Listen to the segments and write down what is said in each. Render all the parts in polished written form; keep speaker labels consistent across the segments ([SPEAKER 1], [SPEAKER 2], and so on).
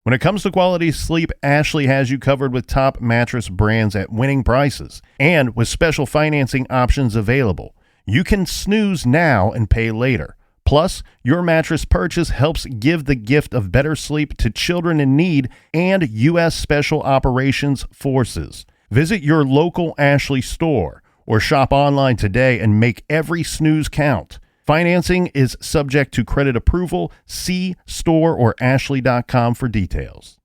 [SPEAKER 1] When it comes to quality sleep, Ashley has you covered with top mattress brands at winning prices and with special financing options available. You can snooze now and pay later. Plus, your mattress purchase helps give the gift of better sleep to children in need and U.S. Special Operations Forces. Visit your local Ashley store or shop online today and make every snooze count. Financing is subject to credit approval. See store or ashley.com for details.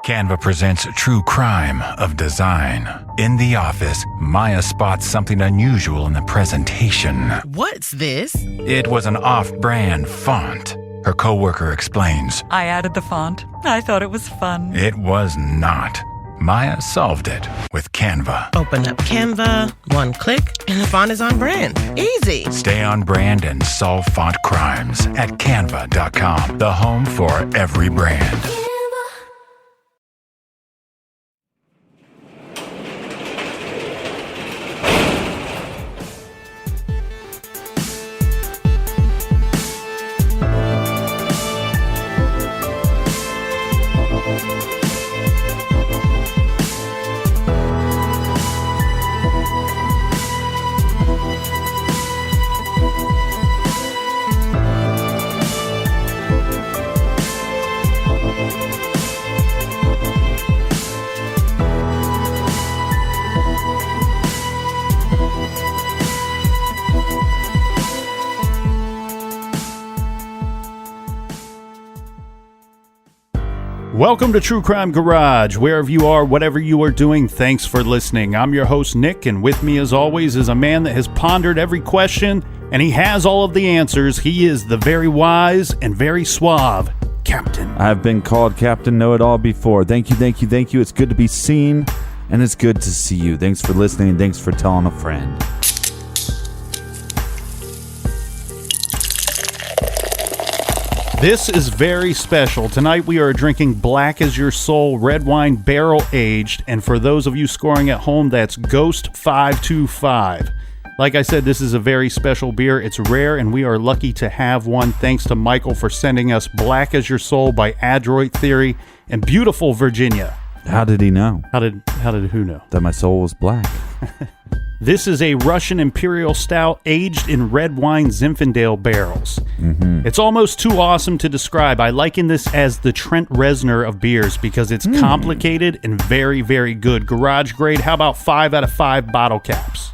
[SPEAKER 2] Canva presents True Crime of Design. In the office, Maya spots something unusual in the presentation.
[SPEAKER 3] What's this?
[SPEAKER 2] It was an off-brand font. Her coworker explains.
[SPEAKER 4] I added the font. I thought it was fun.
[SPEAKER 2] It was not. Maya solved it with Canva.
[SPEAKER 3] Open up Canva, one click, and the font is on brand. Easy.
[SPEAKER 2] Stay on brand and solve font crimes at canva.com, the home for every brand.
[SPEAKER 1] Welcome to True Crime Garage. Wherever you are, whatever you are doing, thanks for listening. I'm your host, Nick, and with me, as always, is a man that has pondered every question, and he has all of the answers. He is the very wise and very suave Captain.
[SPEAKER 5] I've been called Captain Know-It-All before. Thank you, thank you, thank you. It's good to be seen, and it's good to see you. Thanks for listening, and thanks for telling a friend.
[SPEAKER 1] This is very special. Tonight we are drinking Black as Your Soul red wine barrel aged, and for those of you scoring at home, that's Ghost 525. Like I said, this is a very special beer. It's rare, and we are lucky to have one. Thanks to Michael for sending us Black as Your Soul by Adroit Theory in beautiful Virginia.
[SPEAKER 5] How did he know?
[SPEAKER 1] How did who know?
[SPEAKER 5] That my soul was black.
[SPEAKER 1] This is a Russian Imperial Stout aged in red wine Zinfandel barrels. Mm-hmm. It's almost too awesome to describe. I liken this as the Trent Reznor of beers because it's complicated and very, very good. Garage grade, how about 5 out of 5 bottle caps?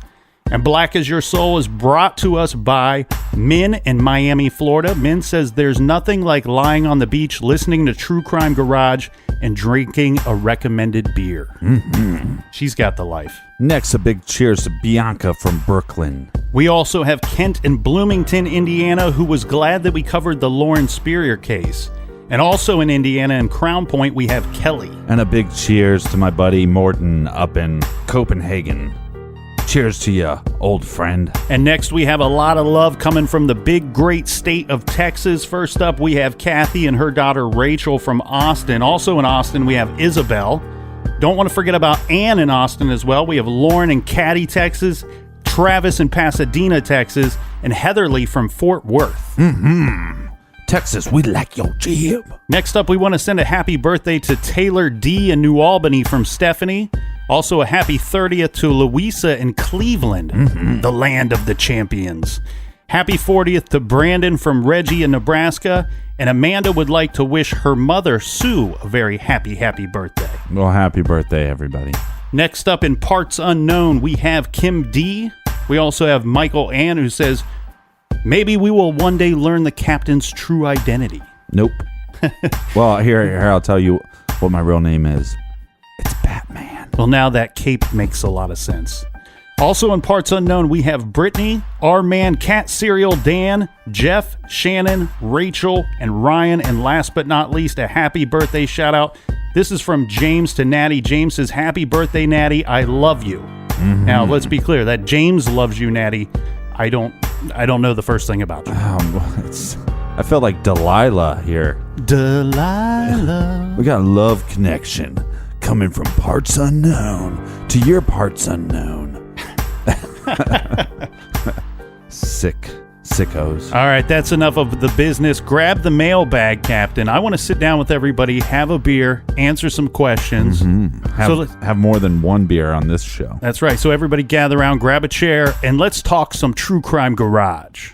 [SPEAKER 1] And Black as Your Soul is brought to us by Min in Miami, Florida. Min says there's nothing like lying on the beach, listening to True Crime Garage, and drinking a recommended beer. Mm-hmm. She's got the life.
[SPEAKER 5] Next, a big cheers to Bianca from Brooklyn.
[SPEAKER 1] We also have Kent in Bloomington, Indiana, who was glad that we covered the Lauren Spurrier case. And also in Indiana and Crown Point, we have Kelly.
[SPEAKER 5] And a big cheers to my buddy Morton up in Copenhagen. Cheers to you, old friend.
[SPEAKER 1] And next we have a lot of love coming from the big, great state of Texas. First up, we have Kathy and her daughter Rachel from Austin. Also in Austin, we have Isabel. Don't want to forget about Ann in Austin as well. We have Lauren in Caddy, Texas, Travis in Pasadena, Texas, and Heatherly from Fort Worth.
[SPEAKER 5] Mm-hmm. Texas, we like your jib.
[SPEAKER 1] Next up, we want to send a happy birthday to Taylor D. in New Albany from Stephanie. Also a happy 30th to Louisa in Cleveland, the land of the champions. Happy 40th to Brandon from Reggie in Nebraska. And Amanda would like to wish her mother, Sue, a very happy, happy birthday.
[SPEAKER 5] Well, happy birthday, everybody.
[SPEAKER 1] Next up in Parts Unknown, we have Kim D. We also have Michael Ann, who says, maybe we will one day learn the captain's true identity.
[SPEAKER 5] Nope. Well, here, I'll tell you what my real name is. It's Batman.
[SPEAKER 1] Well, now that cape makes a lot of sense. Also in Parts Unknown, we have Brittany, our man Cat Cereal Dan, Jeff, Shannon, Rachel, and Ryan. And last but not least, a happy birthday shout out. This is from James to Natty. James says, happy birthday, Natty. I love you. Mm-hmm. Now, let's be clear that James loves you, Natty. I don't know the first thing about you.
[SPEAKER 5] I felt like Delilah here.
[SPEAKER 1] Delilah.
[SPEAKER 5] We got a love connection coming from Parts Unknown to your Parts Unknown. Sick sickos.
[SPEAKER 1] All right, that's enough of the business. Grab the mailbag, Captain. I want to sit down with everybody, have a beer, answer some questions.
[SPEAKER 5] Have more than one beer on this show.
[SPEAKER 1] That's right. So everybody gather around, grab a chair, and let's talk some True Crime Garage.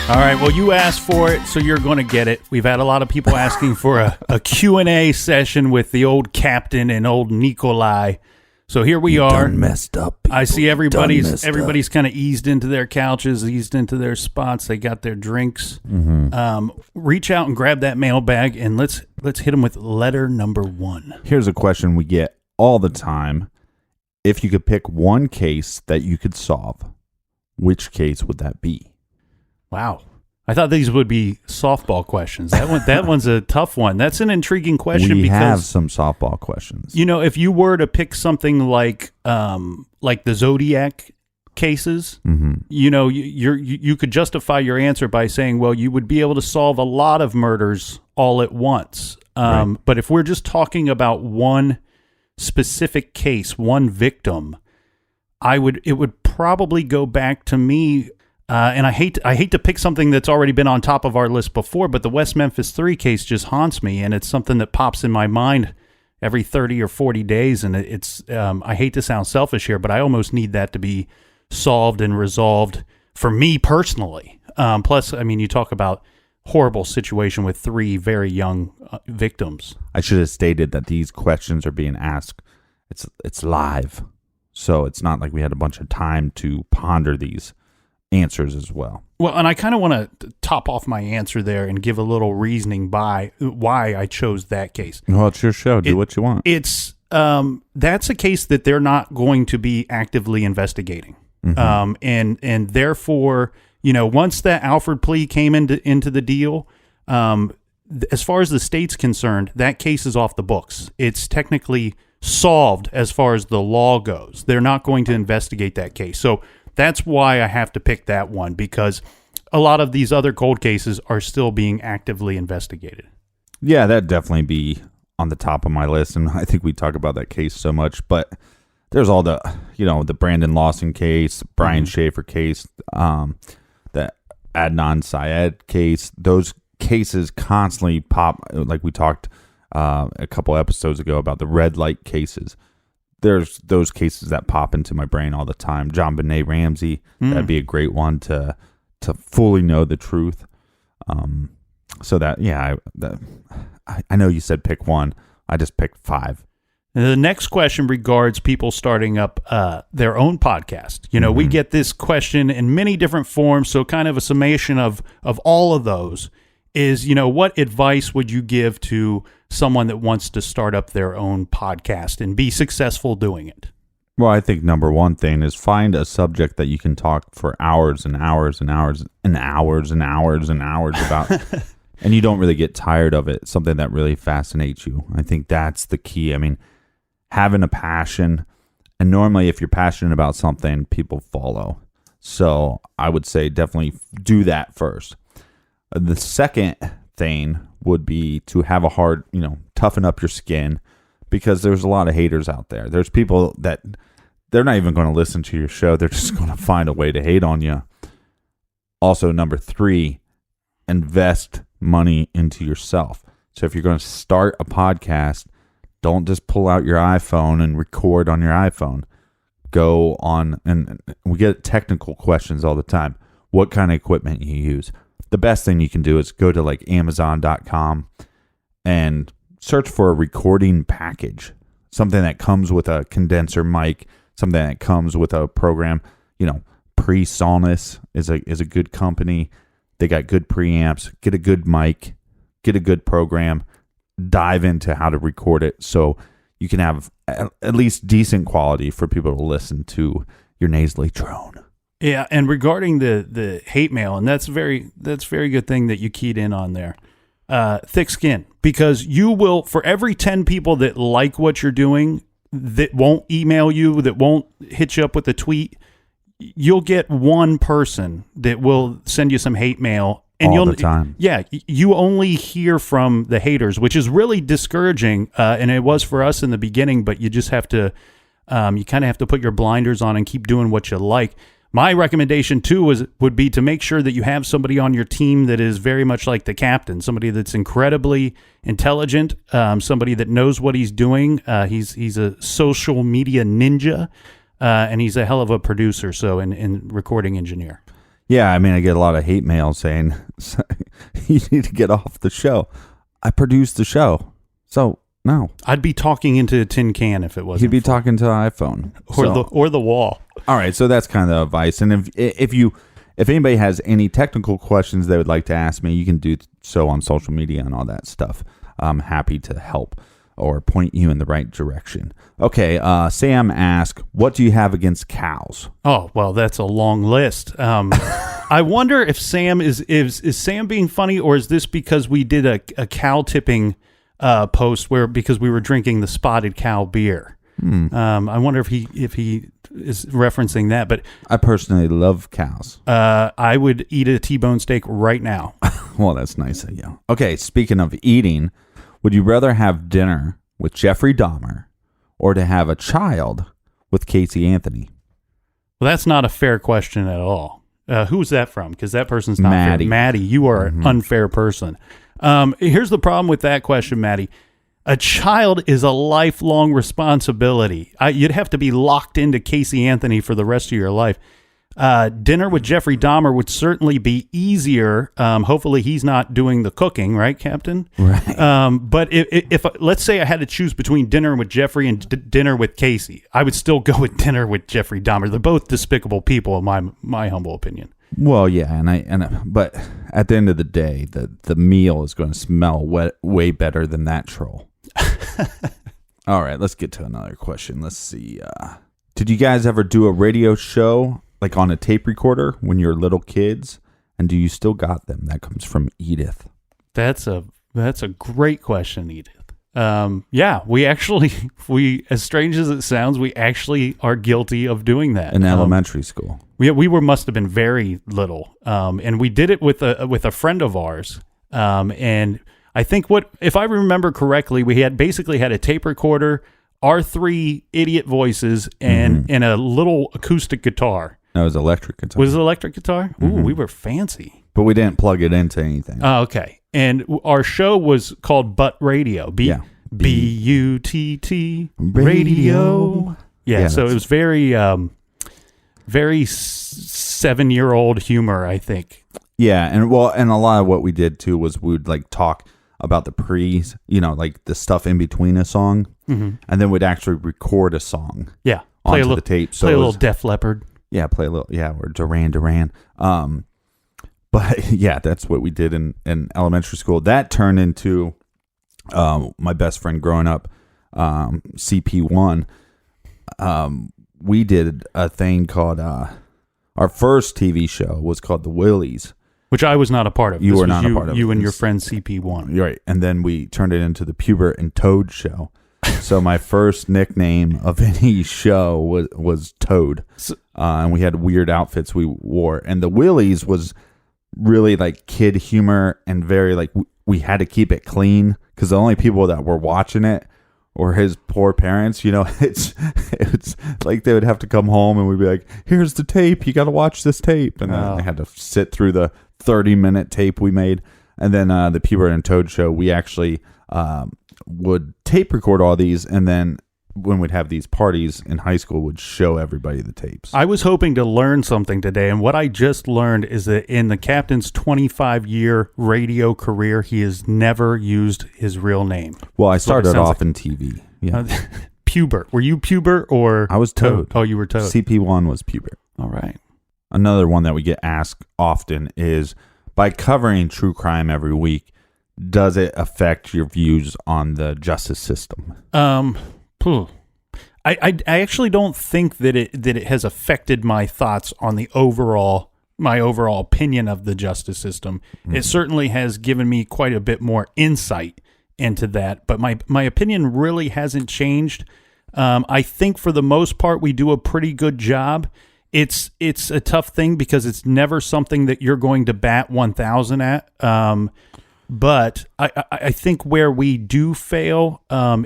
[SPEAKER 1] All right, well, you asked for it, so you're going to get it. We've had a lot of people asking for a Q&A session with the old Captain and old Nikolai. So here we are.
[SPEAKER 5] Done messed up. People.
[SPEAKER 1] I see everybody's kind of eased into their couches, eased into their spots. They got their drinks. Reach out and grab that mailbag, and let's hit them with letter number 1.
[SPEAKER 5] Here's a question we get all the time. If you could pick one case that you could solve, which case would that be?
[SPEAKER 1] Wow. I thought these would be softball questions. That one's a tough one. That's an intriguing question.
[SPEAKER 5] We have some softball questions.
[SPEAKER 1] You know, if you were to pick something like the Zodiac cases, you know, you could justify your answer by saying, well, you would be able to solve a lot of murders all at once.
[SPEAKER 5] Right.
[SPEAKER 1] But if we're just talking about one specific case, one victim, it would probably go back to me. And I hate to pick something that's already been on top of our list before, but the West Memphis 3 case just haunts me, and it's something that pops in my mind every 30 or 40 days, and it's I hate to sound selfish here, but I almost need that to be solved and resolved for me personally. Plus, I mean, you talk about horrible situation with 3 very young victims.
[SPEAKER 5] I should have stated that these questions are being asked. It's live, so it's not like we had a bunch of time to ponder these answers as well.
[SPEAKER 1] Well, and I kind of want to top off my answer there and give a little reasoning by why I chose that case.
[SPEAKER 5] Well, it's your show. Do what you want.
[SPEAKER 1] It's that's a case that they're not going to be actively investigating, and therefore, you know, once that Alford plea came into the deal, as far as the state's concerned, that case is off the books. It's technically solved as far as the law goes. They're not going to investigate that case. So that's why I have to pick that one, because a lot of these other cold cases are still being actively investigated.
[SPEAKER 5] Yeah, that'd definitely be on the top of my list, and I think we talk about that case so much, but there's all the, you know, the Brandon Lawson case, Brian Schaefer case, the Adnan Syed case. Those cases constantly pop, like we talked a couple episodes ago about the red light cases. There's those cases that pop into my brain all the time. John Benet Ramsey, that'd be a great one to fully know the truth. So that, yeah, I know you said pick one. I just picked 5.
[SPEAKER 1] The next question regards people starting up their own podcast. You know, we get this question in many different forms, so kind of a summation of all of those is, you know, what advice would you give to someone that wants to start up their own podcast and be successful doing it?
[SPEAKER 5] Well, I think number one thing is find a subject that you can talk for hours and hours and hours and hours and hours and hours about, and you don't really get tired of it. Something that really fascinates you. I think that's the key. I mean, having a passion, and normally if you're passionate about something, people follow. So I would say definitely do that first. The second thing would be to have a hard, you know, toughen up your skin, because there's a lot of haters out there. There's people that they're not even going to listen to your show. They're just going to find a way to hate on you. Also, number 3, invest money into yourself. So if you're going to start a podcast, don't just pull out your iPhone and record on your iPhone. Go on, and we get technical questions all the time. What kind of equipment you use? The best thing you can do is go to like Amazon.com and search for a recording package, something that comes with a condenser mic, something that comes with a program. You know, PreSonus is a good company. They got good preamps. Get a good mic, get a good program, dive into how to record it so you can have at least decent quality for people to listen to your nasally drone.
[SPEAKER 1] Yeah, and regarding the hate mail, and that's very good thing that you keyed in on there. Thick skin, because you will, for every 10 people that like what you're doing, that won't email you, that won't hit you up with a tweet, you'll get one person that will send you some hate mail And
[SPEAKER 5] all the time.
[SPEAKER 1] Yeah, you only hear from the haters, which is really discouraging. And it was for us in the beginning, but you just have to, you kind of have to put your blinders on and keep doing what you like. My recommendation too would be to make sure that you have somebody on your team that is very much like the captain, somebody that's incredibly intelligent, somebody that knows what he's doing. He's a social media ninja, and he's a hell of a producer, and recording engineer.
[SPEAKER 5] Yeah, I mean, I get a lot of hate mail saying, you need to get off the show. I produced the show. So, no.
[SPEAKER 1] I'd be talking into a tin can if it wasn't.
[SPEAKER 5] He'd be talking to an iPhone.
[SPEAKER 1] Or the wall.
[SPEAKER 5] All right, so that's kind of the advice. And if anybody has any technical questions they would like to ask me, you can do so on social media and all that stuff. I'm happy to help or point you in the right direction. Okay, Sam asked, what do you have against cows?
[SPEAKER 1] Oh, well, that's a long list. I wonder if Sam is Sam being funny, or is this because we did a cow tipping post because we were drinking the Spotted Cow beer? I wonder if he is referencing that. But
[SPEAKER 5] I personally love cows.
[SPEAKER 1] I would eat a T-bone steak right now.
[SPEAKER 5] Well, that's nice of you. Okay, speaking of eating, would you rather have dinner with Jeffrey Dahmer or to have a child with Casey Anthony?
[SPEAKER 1] Well, that's not a fair question at all. Who's that from? Because that person's not
[SPEAKER 5] Maddie.
[SPEAKER 1] fair. Maddie, you are an unfair person. Here's the problem with that question, Maddie. A child is a lifelong responsibility. You'd have to be locked into Casey Anthony for the rest of your life. Dinner with Jeffrey Dahmer would certainly be easier. Hopefully he's not doing the cooking, right, Captain?
[SPEAKER 5] Right.
[SPEAKER 1] But if let's say I had to choose between dinner with Jeffrey and dinner with Casey, I would still go with dinner with Jeffrey Dahmer. They're both despicable people, in my humble opinion.
[SPEAKER 5] Well, yeah, but at the end of the day, the meal is going to smell way better than that troll. All right, let's get to another question. Let's see. Did you guys ever do a radio show like on a tape recorder when you were little kids? And do you still got them? That comes from Edith.
[SPEAKER 1] That's a great question, Edith. Yeah, we as strange as it sounds, we actually are guilty of doing that
[SPEAKER 5] in elementary school.
[SPEAKER 1] We must have been very little, and we did it with a friend of ours. And I think if I remember correctly, we basically had a tape recorder, our three idiot voices, and a little acoustic guitar.
[SPEAKER 5] No, it was electric guitar.
[SPEAKER 1] Was it electric guitar? Ooh, we were fancy.
[SPEAKER 5] But we didn't plug it into anything.
[SPEAKER 1] Oh, okay. And our show was called Butt Radio. B-U-T-T Radio. Yeah, so it was very 7-year-old humor, I think.
[SPEAKER 5] Yeah, and a lot of what we did too was we would like talk about the pre's, like the stuff in between a song, and then we'd actually record a song.
[SPEAKER 1] Yeah,
[SPEAKER 5] onto the tape. So
[SPEAKER 1] play a little Def Leppard.
[SPEAKER 5] Yeah, or Duran. But yeah, that's what we did in elementary school. That turned into my best friend growing up, CP1. We did a thing called our first TV show was called The Willies,
[SPEAKER 1] which I was not a part of.
[SPEAKER 5] You were not a part of.
[SPEAKER 1] You and your friend CP1.
[SPEAKER 5] Right, and then we turned it into the Pubert and Toad show. So my first nickname of any show was Toad, and we had weird outfits we wore. And the Willies was really like kid humor and very like we had to keep it clean because the only people that were watching it were his poor parents. It's like they would have to come home and we'd be like, "Here's the tape. You got to watch this tape," and then they had to sit through the 30-minute tape we made. And then the Pubert and Toad show, we actually would tape record all these, and then when we'd have these parties in high school, would show everybody the tapes.
[SPEAKER 1] I was hoping to learn something today, and what I just learned is that in the captain's 25-year radio career, he has never used his real name.
[SPEAKER 5] Well, I started off in TV. Yeah.
[SPEAKER 1] Pubert. Were you Pubert or
[SPEAKER 5] I was Toad?
[SPEAKER 1] Oh, you were Toad.
[SPEAKER 5] CP1 was Pubert.
[SPEAKER 1] All right.
[SPEAKER 5] Another one that we get asked often is, by covering true crime every week, does it affect your views on the justice system?
[SPEAKER 1] I actually don't think that it has affected my thoughts on my overall opinion of the justice system. It certainly has given me quite a bit more insight into that, but my opinion really hasn't changed. I think for the most part we do a pretty good job it's a tough thing because it's never something that you're going to bat 1,000 at. But I think where we do fail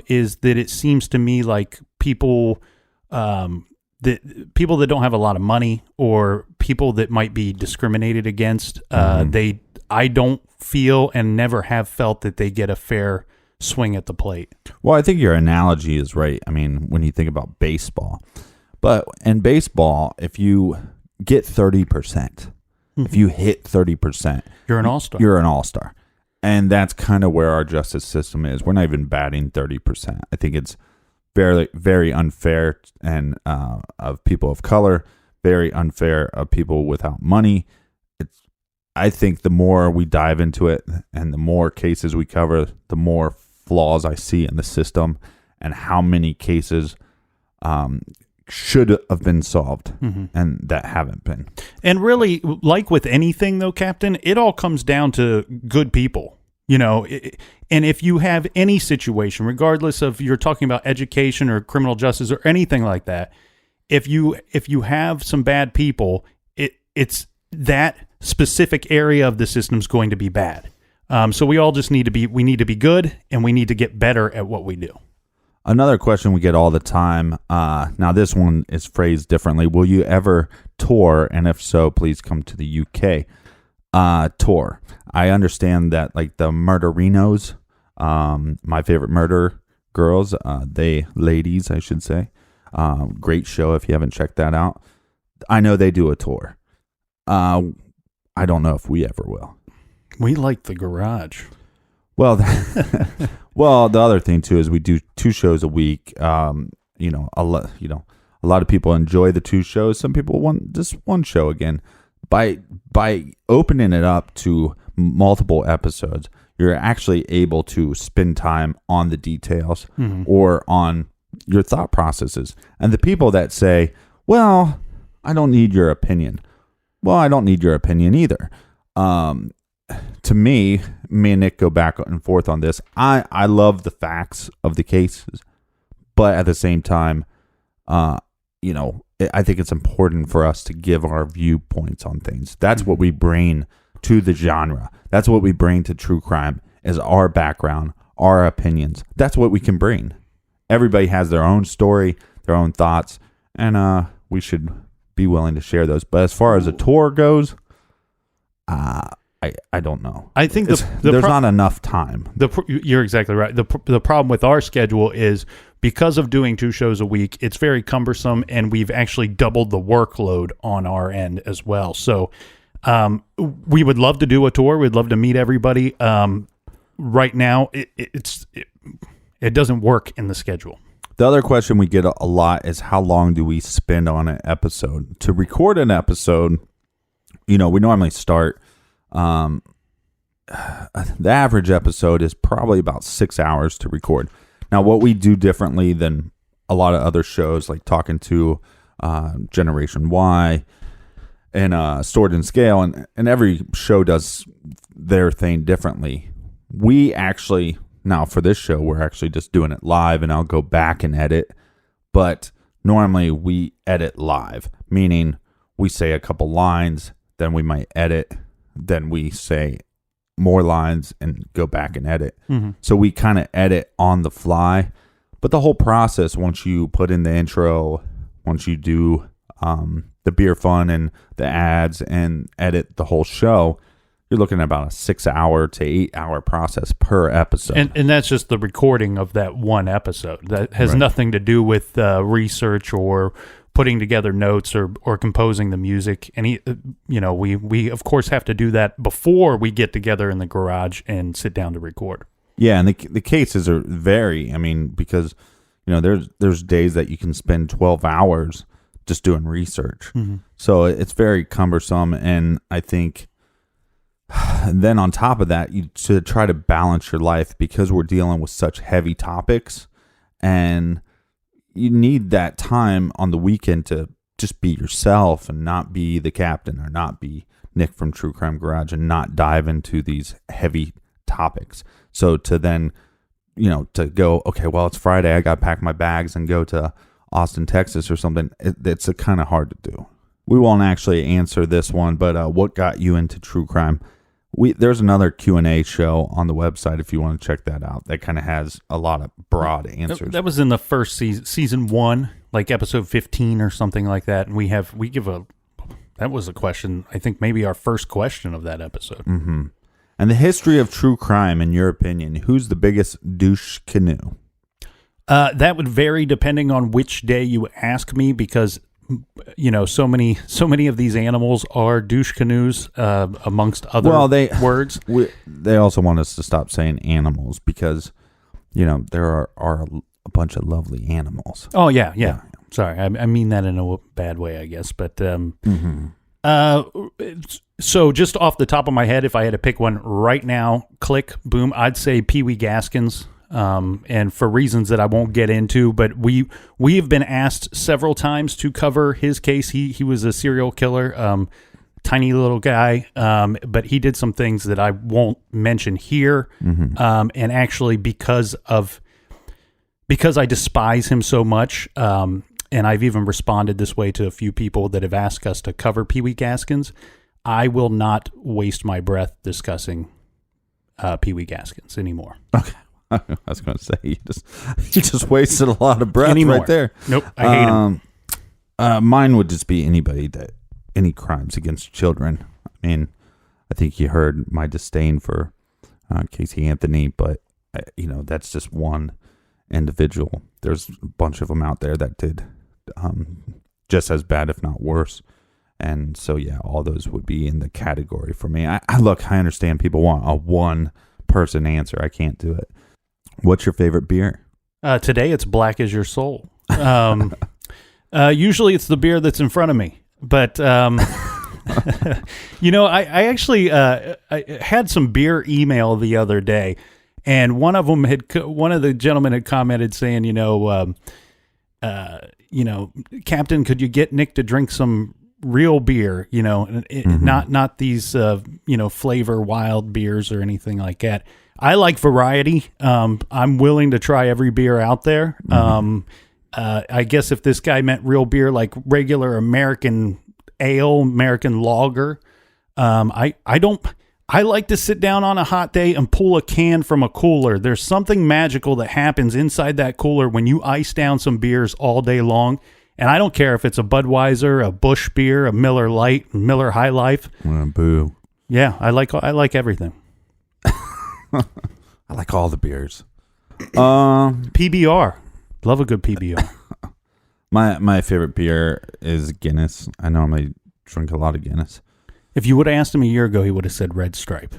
[SPEAKER 1] is that it seems to me like people that don't have a lot of money or people that might be discriminated against, I don't feel and never have felt that they get a fair swing at the plate.
[SPEAKER 5] Well, I think your analogy is right. I mean, when you think about baseball, but in baseball, if you get 30%, if you hit 30%,
[SPEAKER 1] you're an all-star.
[SPEAKER 5] You're an all-star. And that's kind of where our justice system is. We're not even batting 30%. I think it's very, very unfair and of people of color, very unfair of people without money. I think the more we dive into it and the more cases we cover, the more flaws I see in the system and how many cases should have been solved and that haven't been.
[SPEAKER 1] And really, like with anything though, Captain, it all comes down to good people, and if you have any situation, regardless of you're talking about education or criminal justice or anything like that, if you have some bad people, it's that specific area of the system is going to be bad. So we all just need to be good, and we need to get better at what we do.
[SPEAKER 5] Another question we get all the time. Now this one is phrased differently. Will you ever tour? And if so, please come to the UK. Tour. I understand that like the Murderinos, my favorite murder girls, ladies, I should say. Great show if you haven't checked that out. I know they do a tour. I don't know if we ever will.
[SPEAKER 1] We like the garage.
[SPEAKER 5] Well, well, the other thing too is we do 2 shows a week. A lot of people enjoy the 2 shows. Some people want just 1 show again. By opening it up to multiple episodes, you're actually able to spend time on the details or on your thought processes. And the people that say, "Well, I don't need your opinion." Well, I don't need your opinion either. To me and Nick go back and forth on this. I love the facts of the cases, but at the same time, I think it's important for us to give our viewpoints on things. That's what we bring to the genre. That's what we bring to true crime is our background, our opinions. That's what we can bring. Everybody has their own story, their own thoughts, and we should be willing to share those. But as far as a tour goes, I don't know.
[SPEAKER 1] I think
[SPEAKER 5] there's not enough time.
[SPEAKER 1] You're exactly right. The problem with our schedule is because of doing 2 shows a week, it's very cumbersome, and we've actually doubled the workload on our end as well. So we would love to do a tour. We'd love to meet everybody. Right now, it doesn't work in the schedule.
[SPEAKER 5] The other question we get a lot is how long do we spend on an episode? To record an episode, we normally start... the average episode is probably about 6 hours to record. Now, what we do differently than a lot of other shows, like talking to Generation Y and Sword and Scale, and every show does their thing differently. We actually, now for this show, we're actually just doing it live, and I'll go back and edit. But normally we edit live, meaning we say a couple lines, then we might edit, then we say more lines and go back and edit. So we kind of edit on the fly. But the whole process, once you put in the intro, once you do the beer fun and the ads and edit the whole show, you're looking at about a 6-hour to 8-hour process per episode.
[SPEAKER 1] And that's just the recording of that one episode. That has nothing to do with research or putting together notes or composing the music. And we of course have to do that before we get together in the garage and sit down to record.
[SPEAKER 5] Yeah, and the cases are vary. I mean, because there's days that you can spend 12 hours just doing research. So it's very cumbersome, and I think then on top of that, you to try to balance your life because we're dealing with such heavy topics, and you need that time on the weekend to just be yourself and not be the captain or not be Nick from True Crime Garage and not dive into these heavy topics. So to then, to go, okay, well, it's Friday. I got to pack my bags and go to Austin, Texas or something. It's kind of hard to do. We won't actually answer this one, but what got you into true crime? There's another Q&A show on the website if you want to check that out. That kind of has a lot of broad answers.
[SPEAKER 1] That was in the first season 1, like episode 15 or something like that. And that was a question, I think maybe our first question of that episode.
[SPEAKER 5] Mm-hmm. And the history of true crime, in your opinion, who's the biggest douche canoe?
[SPEAKER 1] That would vary depending on which day you ask me, because so many of these animals are douche canoes, amongst other words.
[SPEAKER 5] They also want us to stop saying animals because, there are a bunch of lovely animals.
[SPEAKER 1] Oh, yeah. Sorry, I mean that in a bad way, I guess. But so just off the top of my head, if I had to pick one right now, click, boom, I'd say Pee Wee Gaskins. And for reasons that I won't get into, but we have been asked several times to cover his case. He was a serial killer, tiny little guy, but he did some things that I won't mention here. Mm-hmm. And actually, because I despise him so much, and I've even responded this way to a few people that have asked us to cover Pee Wee Gaskins, I will not waste my breath discussing Pee Wee Gaskins anymore.
[SPEAKER 5] Okay. I was going to say, you just wasted a lot of breath right there.
[SPEAKER 1] Nope, I hate him.
[SPEAKER 5] Mine would just be any crimes against children. I mean, I think you heard my disdain for Casey Anthony, but that's just one individual. There's a bunch of them out there that did just as bad, if not worse. And so, yeah, all those would be in the category for me. I understand people want a one-person answer. I can't do it. What's your favorite beer?
[SPEAKER 1] Today it's Black as Your Soul. Usually it's the beer that's in front of me. But, I actually I had some beer email the other day, and one of the gentlemen had commented saying, Captain, could you get Nick to drink some real beer, mm-hmm. not these, flavor wild beers or anything like that. I like variety. I'm willing to try every beer out there. Mm-hmm. I guess if this guy meant real beer, like regular American ale, American lager, I like to sit down on a hot day and pull a can from a cooler. There's something magical that happens inside that cooler when you ice down some beers all day long. And I don't care if it's a Budweiser, a Busch beer, a Miller Lite, Miller High Life.
[SPEAKER 5] Boo.
[SPEAKER 1] Yeah, I like everything.
[SPEAKER 5] I like all the beers.
[SPEAKER 1] PBR. Love a good PBR.
[SPEAKER 5] My favorite beer is Guinness. I normally drink a lot of Guinness.
[SPEAKER 1] If you would have asked him a year ago, he would have said Red Stripe.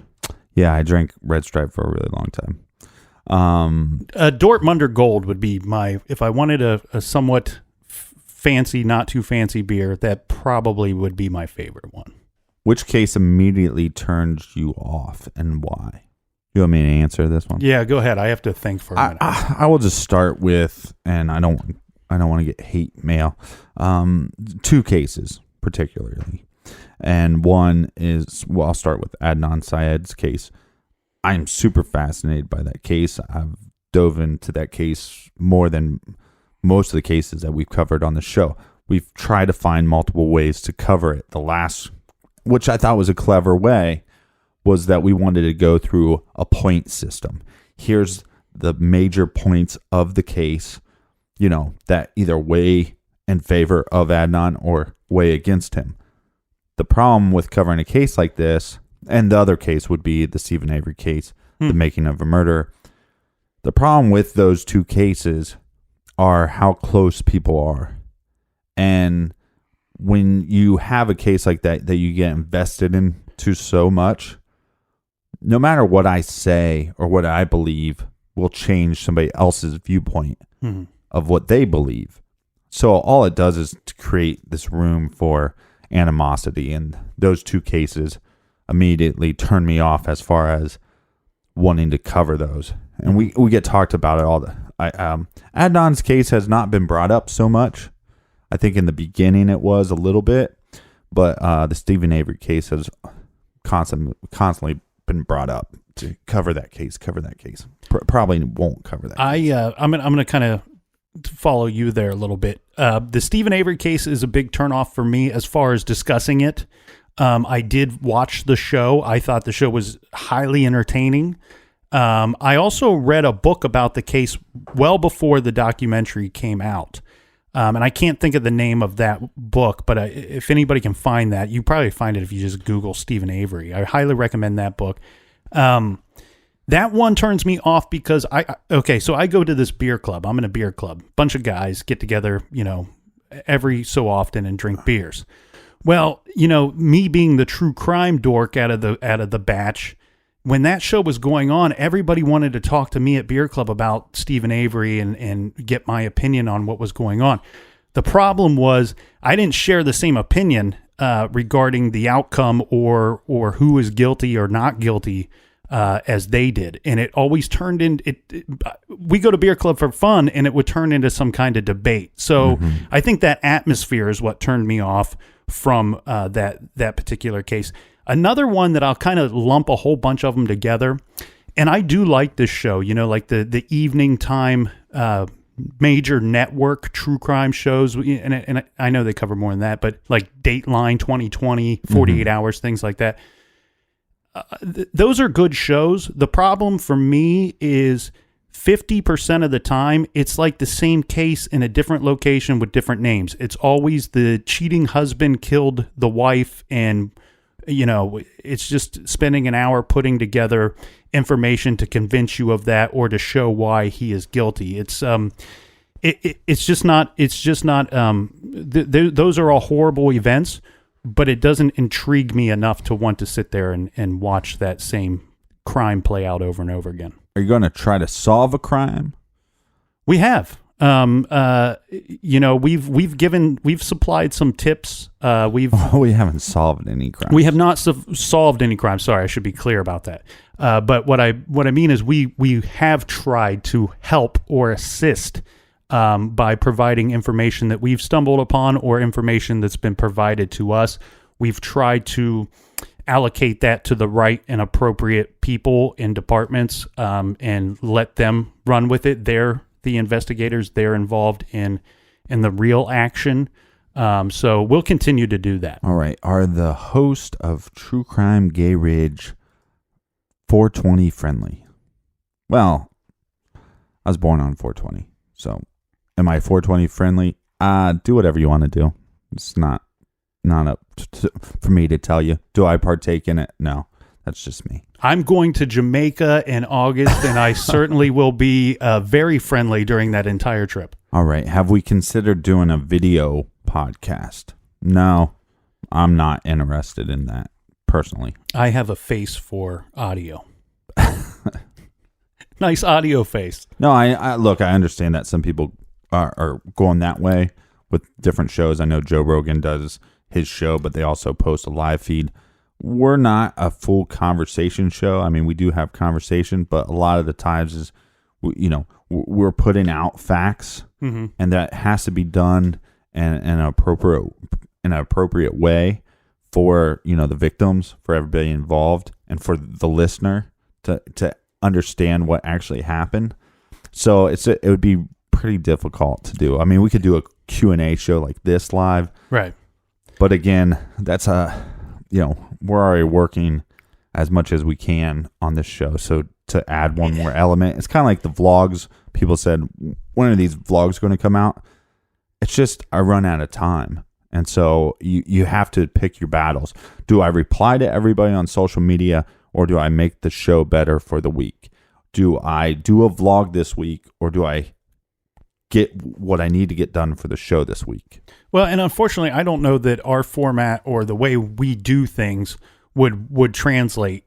[SPEAKER 5] Yeah, I drank Red Stripe for a really long time.
[SPEAKER 1] Dortmunder Gold would be if I wanted a somewhat fancy, not too fancy beer, that probably would be my favorite one.
[SPEAKER 5] Which case immediately turns you off and why? You want me to answer this one?
[SPEAKER 1] Yeah, go ahead. I have to think for a minute.
[SPEAKER 5] I will just start with, and I don't want to get hate mail. 2 cases particularly, and one is, I'll start with Adnan Syed's case. I'm super fascinated by that case. I've dove into that case more than most of the cases that we've covered on the show. We've tried to find multiple ways to cover it. The last, which I thought was a clever way, was that we wanted to go through a point system. Here's the major points of the case, that either weigh in favor of Adnan or weigh against him. The problem with covering a case like this, and the other case would be the Stephen Avery case, the making of a murder. The problem with those 2 cases are how close people are. And when you have a case like that you get invested into so much, no matter what I say or what I believe will change somebody else's viewpoint of what they believe. So all it does is to create this room for animosity, and those 2 cases immediately turn me off as far as wanting to cover those. And we get talked about it all. Adnan's case has not been brought up so much. I think in the beginning it was a little bit, but the Stephen Avery case has constantly been brought up to cover that case. Probably won't cover that case.
[SPEAKER 1] I'm gonna kind of follow you there a little bit.
[SPEAKER 6] The Stephen Avery case is a big turnoff for me as far as discussing it. I did watch the show. I thought the show was highly entertaining. I also read a book about the case well before the documentary came out. And I can't think of the name of that book, but if anybody can find that, you probably find it if you just Google Stephen Avery. I highly recommend that book. That one turns me off because so I go to this beer club. I'm in a beer club. Bunch of guys get together, every so often and drink beers. Well, me being the true crime dork out of the batch, when that show was going on, everybody wanted to talk to me at beer club about Stephen Avery and get my opinion on what was going on. The problem was I didn't share the same opinion regarding the outcome or who is guilty or not guilty as they did. And it always turned we go to beer club for fun and it would turn into some kind of debate. So I think that atmosphere is what turned me off from that particular case. Another one that I'll kind of lump a whole bunch of them together. And I do like this show, like the evening time, major network true crime shows. And I know they cover more than that, but like Dateline 2020, 48 Hours, things like that. Those are good shows. The problem for me is 50% of the time, it's like the same case in a different location with different names. It's always the cheating husband killed the wife, and, it's just spending an hour putting together information to convince you of that or to show why he is guilty. It's just not, those are all horrible events, but it doesn't intrigue me enough to want to sit there and watch that same crime play out over and over again.
[SPEAKER 5] Are you going to try to solve a crime?
[SPEAKER 6] We have. We've supplied some tips. We
[SPEAKER 5] haven't solved any crimes.
[SPEAKER 6] We have not solved any crimes. Sorry, I should be clear about that. But what I mean is we have tried to help or assist by providing information that we've stumbled upon or information that's been provided to us. We've tried to allocate that to the right and appropriate people in departments and let them run with it. They're the investigators. They're involved in the real action. So we'll continue to do that.
[SPEAKER 5] All right. Are the host of True Crime Gay Ridge 420 friendly? Well, I was born on 420, so am I 420 friendly? Do whatever you want to do. It's not up for me to tell you. Do I partake in it? No, that's just me.
[SPEAKER 6] I'm going to Jamaica in August, and I certainly will be very friendly during that entire trip.
[SPEAKER 5] All right. Have we considered doing a video podcast? No, I'm not interested in that personally.
[SPEAKER 6] I have a face for audio. Nice audio face.
[SPEAKER 5] No, I look, I understand that some people are going that way with different shows. I know Joe Rogan does his show, but they also post a live feed. We're not a full conversation show. I mean, we do have conversation, but a lot of the times is, we're putting out facts, and that has to be done in an appropriate way for, the victims, for everybody involved, and for the listener to understand what actually happened. So it would be pretty difficult to do. I mean, we could do a Q&A show like this live.
[SPEAKER 6] Right.
[SPEAKER 5] But again, that's we're already working as much as we can on this show. So to add one more element, it's kind of like the vlogs. People said, when are these vlogs going to come out? It's just, I run out of time. And so you have to pick your battles. Do I reply to everybody on social media, or do I make the show better for the week? Do I do a vlog this week, or do I get what I need to get done for the show this week?
[SPEAKER 6] Well, and unfortunately, I don't know that our format or the way we do things would translate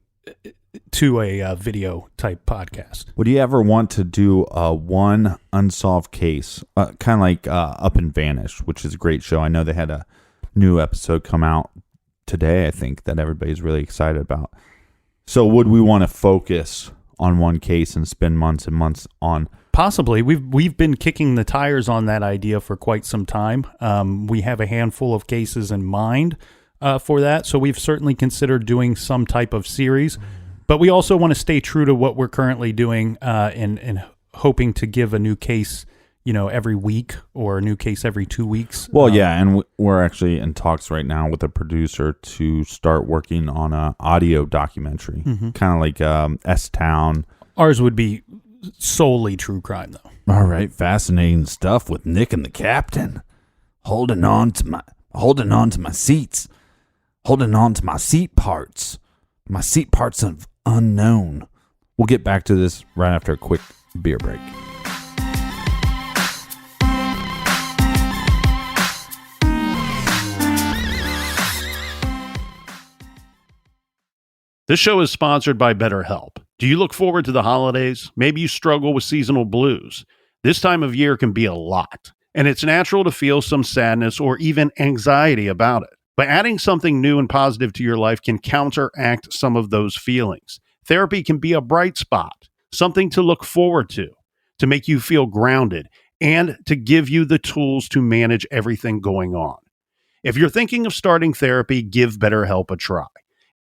[SPEAKER 6] to a video type podcast.
[SPEAKER 5] Would you ever want to do one unsolved case, kind of like Up and Vanished, which is a great show? I know they had a new episode come out today, I think, that everybody's really excited about. So would we want to focus on one case and spend months and months on?
[SPEAKER 6] Possibly. We've been kicking the tires on that idea for quite some time. We have a handful of cases in mind for that, so we've certainly considered doing some type of series. But we also want to stay true to what we're currently doing and hoping to give a new case, every week or a new case every 2 weeks.
[SPEAKER 5] Well, yeah, and we're actually in talks right now with a producer to start working on a audio documentary, kind of like S-Town.
[SPEAKER 6] Ours would be solely true crime, though.
[SPEAKER 5] All right, fascinating stuff with Nick and the Captain, holding on to my seats, holding on to my seat parts of unknown. We'll get back to this right after a quick beer break.
[SPEAKER 1] This show is sponsored by BetterHelp. Do you look forward to the holidays? Maybe you struggle with seasonal blues. This time of year can be a lot, and it's natural to feel some sadness or even anxiety about it. But adding something new and positive to your life can counteract some of those feelings. Therapy can be a bright spot, something to look forward to make you feel grounded, and to give you the tools to manage everything going on. If you're thinking of starting therapy, give BetterHelp a try.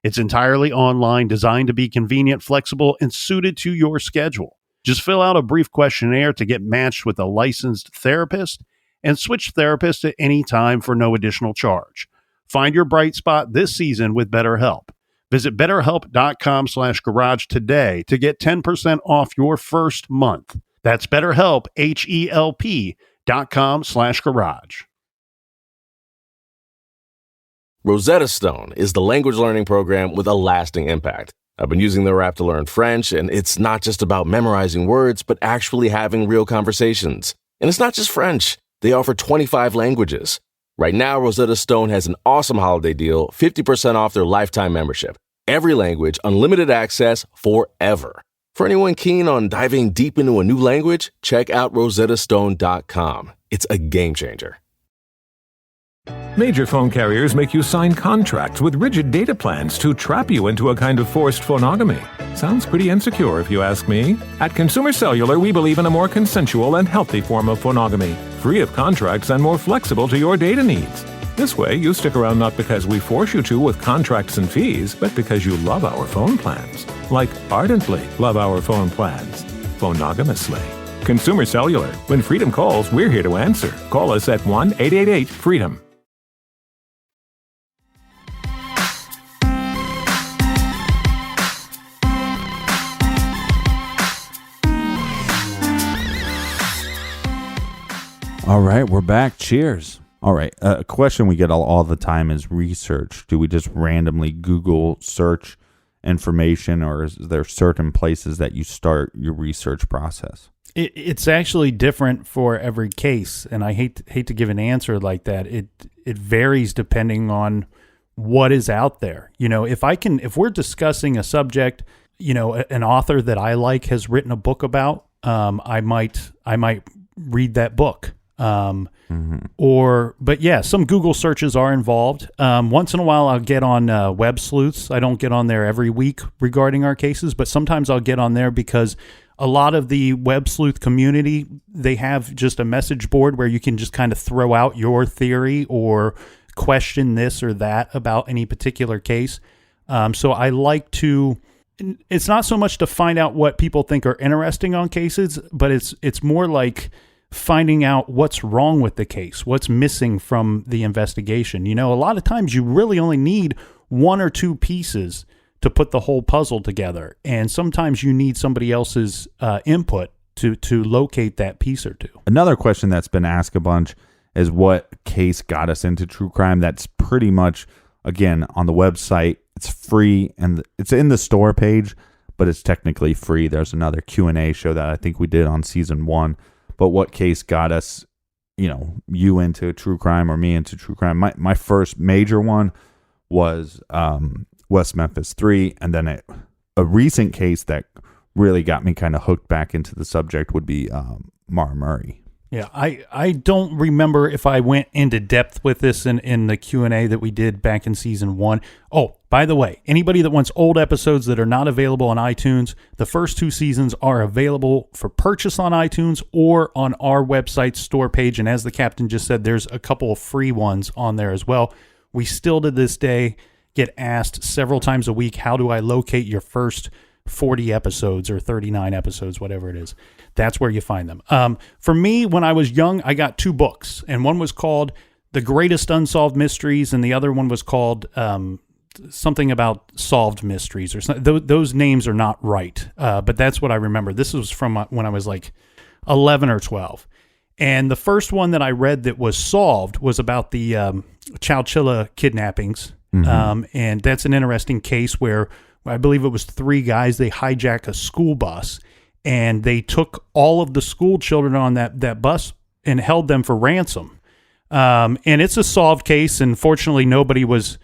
[SPEAKER 1] It's entirely online, designed to be convenient, flexible, and suited to your schedule. Just fill out a brief questionnaire to get matched with a licensed therapist and switch therapists at any time for no additional charge. Find your bright spot this season with BetterHelp. Visit BetterHelp.com/garage today to get 10% off your first month. That's BetterHelp, HELP.com/garage.
[SPEAKER 7] Rosetta Stone is the language learning program with a lasting impact. I've been using their app to learn French, and it's not just about memorizing words, but actually having real conversations. And it's not just French. They offer 25 languages. Right now, Rosetta Stone has an awesome holiday deal, 50% off their lifetime membership. Every language, unlimited access forever. For anyone keen on diving deep into a new language, check out rosettastone.com. It's a game changer.
[SPEAKER 8] Major phone carriers make you sign contracts with rigid data plans to trap you into a kind of forced phonogamy. Sounds pretty insecure if you ask me. At Consumer Cellular, we believe in a more consensual and healthy form of phonogamy, free of contracts and more flexible to your data needs. This way, you stick around not because we force you to with contracts and fees, but because you love our phone plans. Like ardently love our phone plans. Phonogamously. Consumer Cellular. When freedom calls, we're here to answer. Call us at 1-888-FREEDOM.
[SPEAKER 5] All right, we're back. Cheers. All right, a question we get all the time is research. Do we just randomly Google search information, or is there certain places that you start your research process?
[SPEAKER 6] It's actually different for every case, and I hate to give an answer like that. It varies depending on what is out there. If we're discussing a subject, an author that I like has written a book about, I might read that book. But yeah, some Google searches are involved. Once in a while I'll get on web sleuths. I don't get on there every week regarding our cases, but sometimes I'll get on there because a lot of the web sleuth community, they have just a message board where you can just kind of throw out your theory or question this or that about any particular case. So I like to, it's not so much to find out what people think are interesting on cases, but it's more like finding out what's wrong with the case, what's missing from the investigation. A lot of times you really only need one or two pieces to put the whole puzzle together, and sometimes you need somebody else's input to locate that piece or two.
[SPEAKER 5] Another question that's been asked a bunch is what case got us into true crime. That's pretty much, again, on the website. It's free, and it's in the store page, but it's technically free. There's another Q&A show that I think we did on season 1. But what case got us, you into true crime or me into true crime? My first major one was West Memphis 3, and then a recent case that really got me kind of hooked back into the subject would be Mara Murray.
[SPEAKER 6] Yeah, I don't remember if I went into depth with this in the Q&A that we did back in season 1. Oh, by the way, anybody that wants old episodes that are not available on iTunes, the first 2 seasons are available for purchase on iTunes or on our website store page. And as the captain just said, there's a couple of free ones on there as well. We still to this day get asked several times a week, how do I locate your first 40 episodes or 39 episodes, whatever it is. That's where you find them. For me, when I was young, I got 2 books, and one was called The Greatest Unsolved Mysteries, and the other one was called something about solved mysteries or something. Those names are not right, but that's what I remember. This was from when I was like 11 or 12. And the first one that I read that was solved was about the Chowchilla kidnappings. And that's an interesting case where I believe it was 3 guys. They hijacked a school bus, and they took all of the school children on that bus and held them for ransom. And it's a solved case, and fortunately nobody was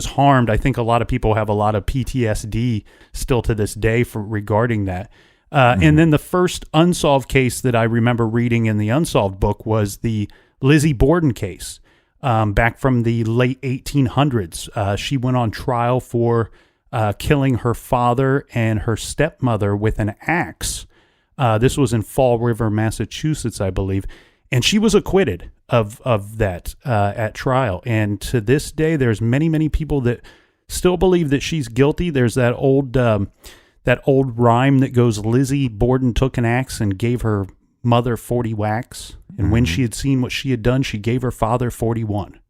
[SPEAKER 6] harmed. I think a lot of people have a lot of PTSD still to this day regarding that. And then the first unsolved case that I remember reading in the unsolved book was the Lizzie Borden case, back from the late 1800s. She went on trial for killing her father and her stepmother with an axe. This was in Fall River, Massachusetts, I believe. And she was acquitted of that at trial. And to this day, there's many, many people that still believe that she's guilty. There's that old rhyme that goes, Lizzie Borden took an axe and gave her mother 40 whacks. And when she had seen what she had done, she gave her father 41.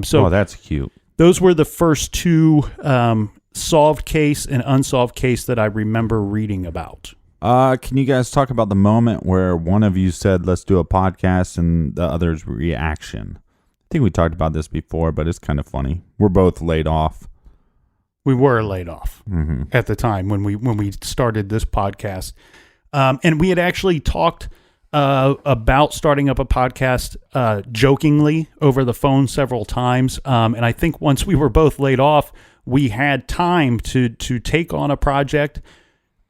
[SPEAKER 6] So
[SPEAKER 5] that's cute.
[SPEAKER 6] Those were the first 2 solved case and unsolved case that I remember reading about.
[SPEAKER 5] Can you guys talk about the moment where one of you said, let's do a podcast, and the other's reaction? I think we talked about this before, but it's kind of funny. We're both laid off.
[SPEAKER 6] We were laid off at the time when we started this podcast. And we had actually talked about starting up a podcast jokingly over the phone several times. And I think once we were both laid off, we had time to take on a project.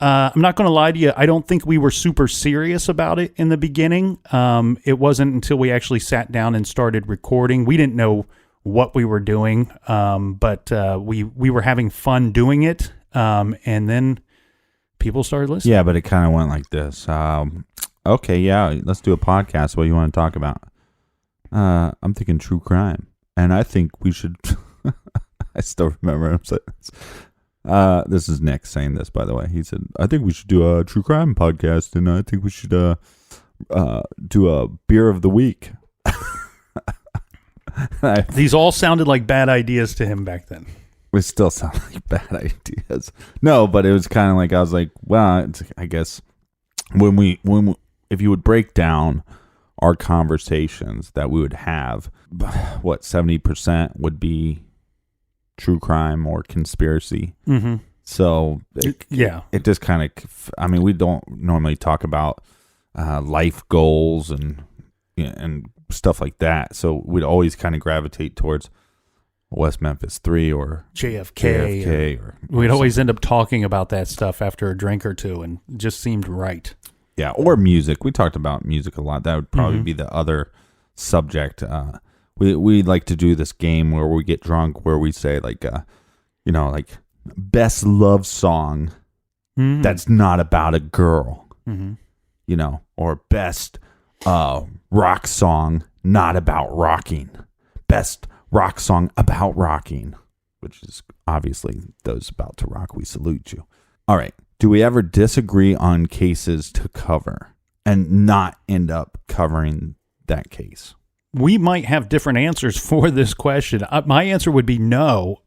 [SPEAKER 6] I'm not going to lie to you. I don't think we were super serious about it in the beginning. It wasn't until we actually sat down and started recording. We didn't know what we were doing, but we were having fun doing it. And then people started listening.
[SPEAKER 5] Yeah, but it kind of went like this. Okay, yeah, let's do a podcast. What do you want to talk about? I'm thinking true crime. And I think we should... I still remember him saying this. This is Nick saying this, by the way. He said, I think we should do a true crime podcast, and I think we should do a beer of the week.
[SPEAKER 6] These all sounded like bad ideas to him back then.
[SPEAKER 5] It still sound like bad ideas. No, but it was kind of like, I was like, well, I guess if you would break down our conversations that we would have, what, 70% would be true crime or conspiracy. Mm-hmm. So it just kind of, I mean, we don't normally talk about life goals and stuff like that. So we'd always kind of gravitate towards West Memphis 3 or
[SPEAKER 6] JFK. Or we'd always end up talking about that stuff after a drink or two, and it just seemed right.
[SPEAKER 5] Yeah, or music. We talked about music a lot. That would probably be the other subject. We like to do this game where we get drunk, where we say like best love song that's not about a girl, or best rock song not about rocking, best rock song about rocking, which is obviously those about to rock. We salute you. All right. Do we ever disagree on cases to cover and not end up covering that case?
[SPEAKER 6] We might have different answers for this question. My answer would be no.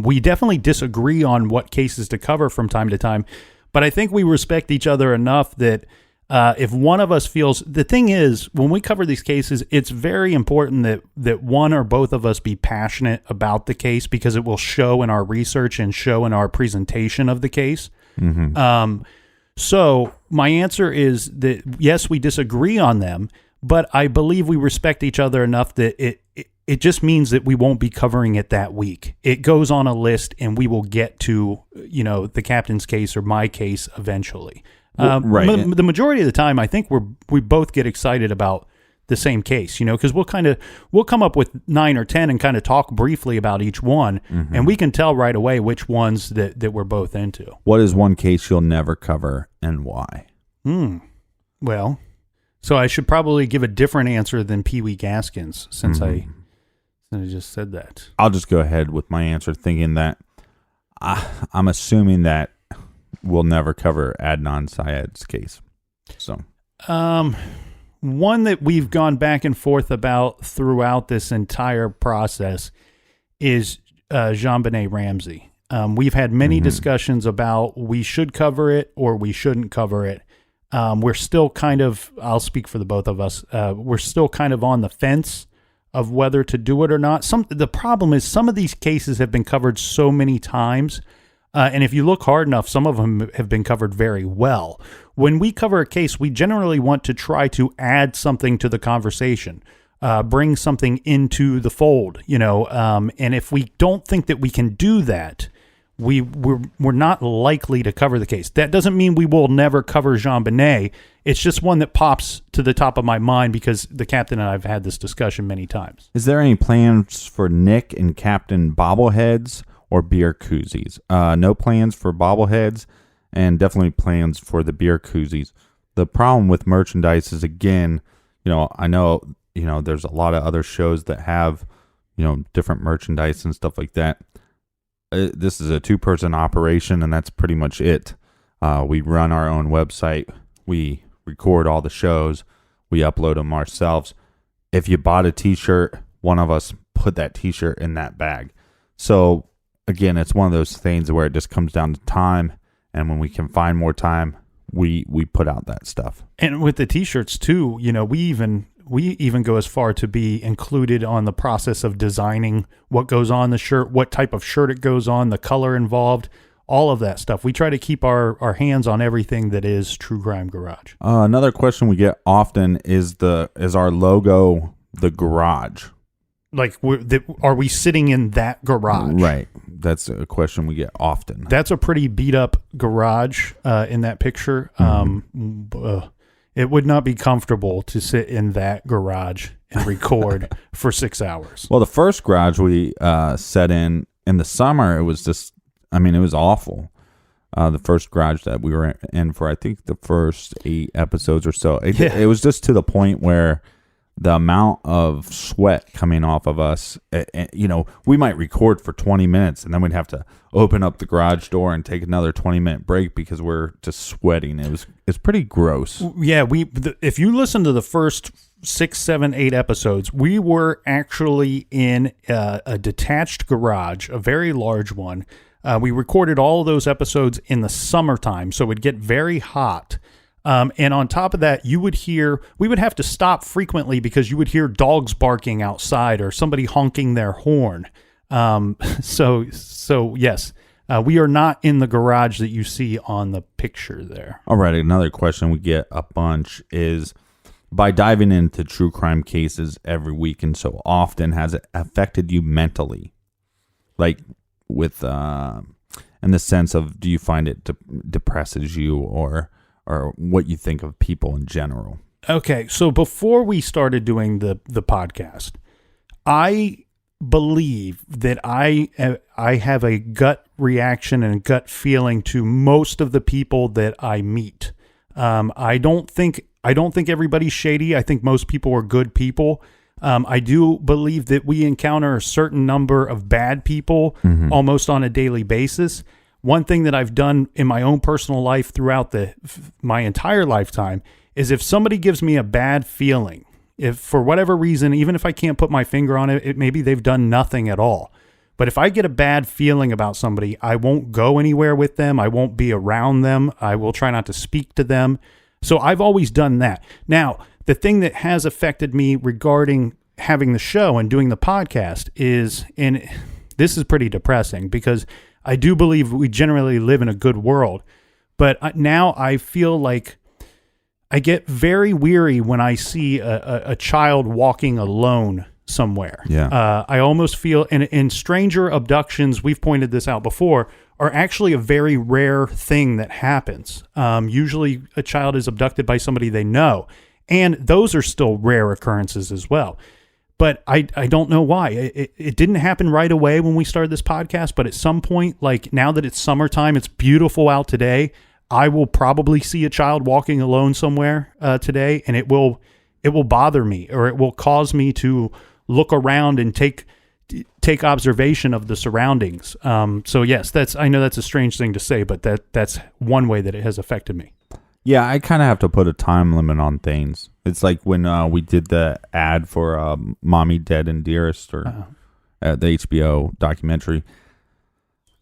[SPEAKER 6] We definitely disagree on what cases to cover from time to time, but I think we respect each other enough that if one of us feels, the thing is, when we cover these cases, it's very important that one or both of us be passionate about the case, because it will show in our research and show in our presentation of the case. Mm-hmm. So my answer is that yes, we disagree on them, but I believe we respect each other enough that it just means that we won't be covering it that week. It goes on a list, and we will get to the captain's case or my case eventually. Right. The majority of the time, I think we both get excited about the same case, because we'll come up with 9 or 10 and kind of talk briefly about each one, and we can tell right away which ones that we're both into.
[SPEAKER 5] What is one case you'll never cover and why?
[SPEAKER 6] Well, so I should probably give a different answer than Pee Wee Gaskins since I just said that.
[SPEAKER 5] I'll just go ahead with my answer, thinking that I'm assuming that we'll never cover Adnan Syed's case. So,
[SPEAKER 6] one that we've gone back and forth about throughout this entire process is JonBenet Ramsey. We've had many discussions about we should cover it or we shouldn't cover it. We're still kind of, I'll speak for the both of us, we're still kind of on the fence of whether to do it or not. The problem is some of these cases have been covered so many times, and if you look hard enough, some of them have been covered very well. When we cover a case, we generally want to try to add something to the conversation, bring something into the fold, and if we don't think that we can do that, we're not likely to cover the case. That doesn't mean we will never cover JonBenet. It's just one that pops to the top of my mind because the captain and I have had this discussion many times.
[SPEAKER 5] is there any plans for Nick and Captain bobbleheads or beer koozies? No plans for bobbleheads, and definitely plans for the beer koozies. The problem with merchandise is, again, I know, there's a lot of other shows that have, different merchandise and stuff like that. This is a 2-person operation, and that's pretty much it. We run our own website. We record all the shows. We upload them ourselves. If you bought a T-shirt, one of us put that T-shirt in that bag. So, again, it's one of those things where it just comes down to time, and when we can find more time, we put out that stuff.
[SPEAKER 6] And with the T-shirts, too, we even go as far to be included on the process of designing what goes on the shirt, what type of shirt it goes on, the color involved, all of that stuff. We try to keep our hands on everything that is True Crime Garage.
[SPEAKER 5] Another question we get often is our logo the garage?
[SPEAKER 6] Like, are we sitting in that garage?
[SPEAKER 5] Right. That's a question we get often.
[SPEAKER 6] That's a pretty beat up garage in that picture. It would not be comfortable to sit in that garage and record for 6 hours.
[SPEAKER 5] Well, the first garage we set in the summer, it was just, it was awful. The first garage that we were in for, I think, the first 8 episodes or so. It was just to the point where the amount of sweat coming off of us, we might record for 20 minutes and then we'd have to open up the garage door and take another 20-minute break because we're just sweating. It's pretty gross.
[SPEAKER 6] Yeah, if you listen to the first 6, 7, 8 episodes, we were actually in a detached garage, a very large one. We recorded all of those episodes in the summertime, so it would get very hot. And on top of that, we would have to stop frequently because you would hear dogs barking outside or somebody honking their horn. So yes, we are not in the garage that you see on the picture there.
[SPEAKER 5] All right. Another question we get a bunch is, by diving into true crime cases every week and so often, has it affected you mentally? Like with, in the sense of, do you find it depresses you or what you think of people in general?
[SPEAKER 6] Okay, so before we started doing the podcast, I believe that I have a gut reaction and gut feeling to most of the people that I meet. I don't think everybody's shady. I think most people are good people. I do believe that we encounter a certain number of bad people almost on a daily basis. One thing that I've done in my own personal life throughout my entire lifetime is if somebody gives me a bad feeling, if for whatever reason, even if I can't put my finger on it, maybe they've done nothing at all. But if I get a bad feeling about somebody, I won't go anywhere with them. I won't be around them. I will try not to speak to them. So I've always done that. Now, the thing that has affected me regarding having the show and doing the podcast is, and this is pretty depressing because I do believe we generally live in a good world, but now I feel like I get very weary when I see a child walking alone somewhere.
[SPEAKER 5] Yeah.
[SPEAKER 6] I almost feel, and stranger abductions, we've pointed this out before, are actually a very rare thing that happens. Usually a child is abducted by somebody they know, and those are still rare occurrences as well. But I don't know why. It didn't happen right away when we started this podcast, but at some point, like now that it's summertime, it's beautiful out today, I will probably see a child walking alone somewhere today, and it will bother me, or it will cause me to look around and take take observation of the surroundings. So yes, I know that's a strange thing to say, but that's one way that it has affected me.
[SPEAKER 5] Yeah, I kind of have to put a time limit on things. It's like when we did the ad for Mommy, Dead, and Dearest, or the HBO documentary.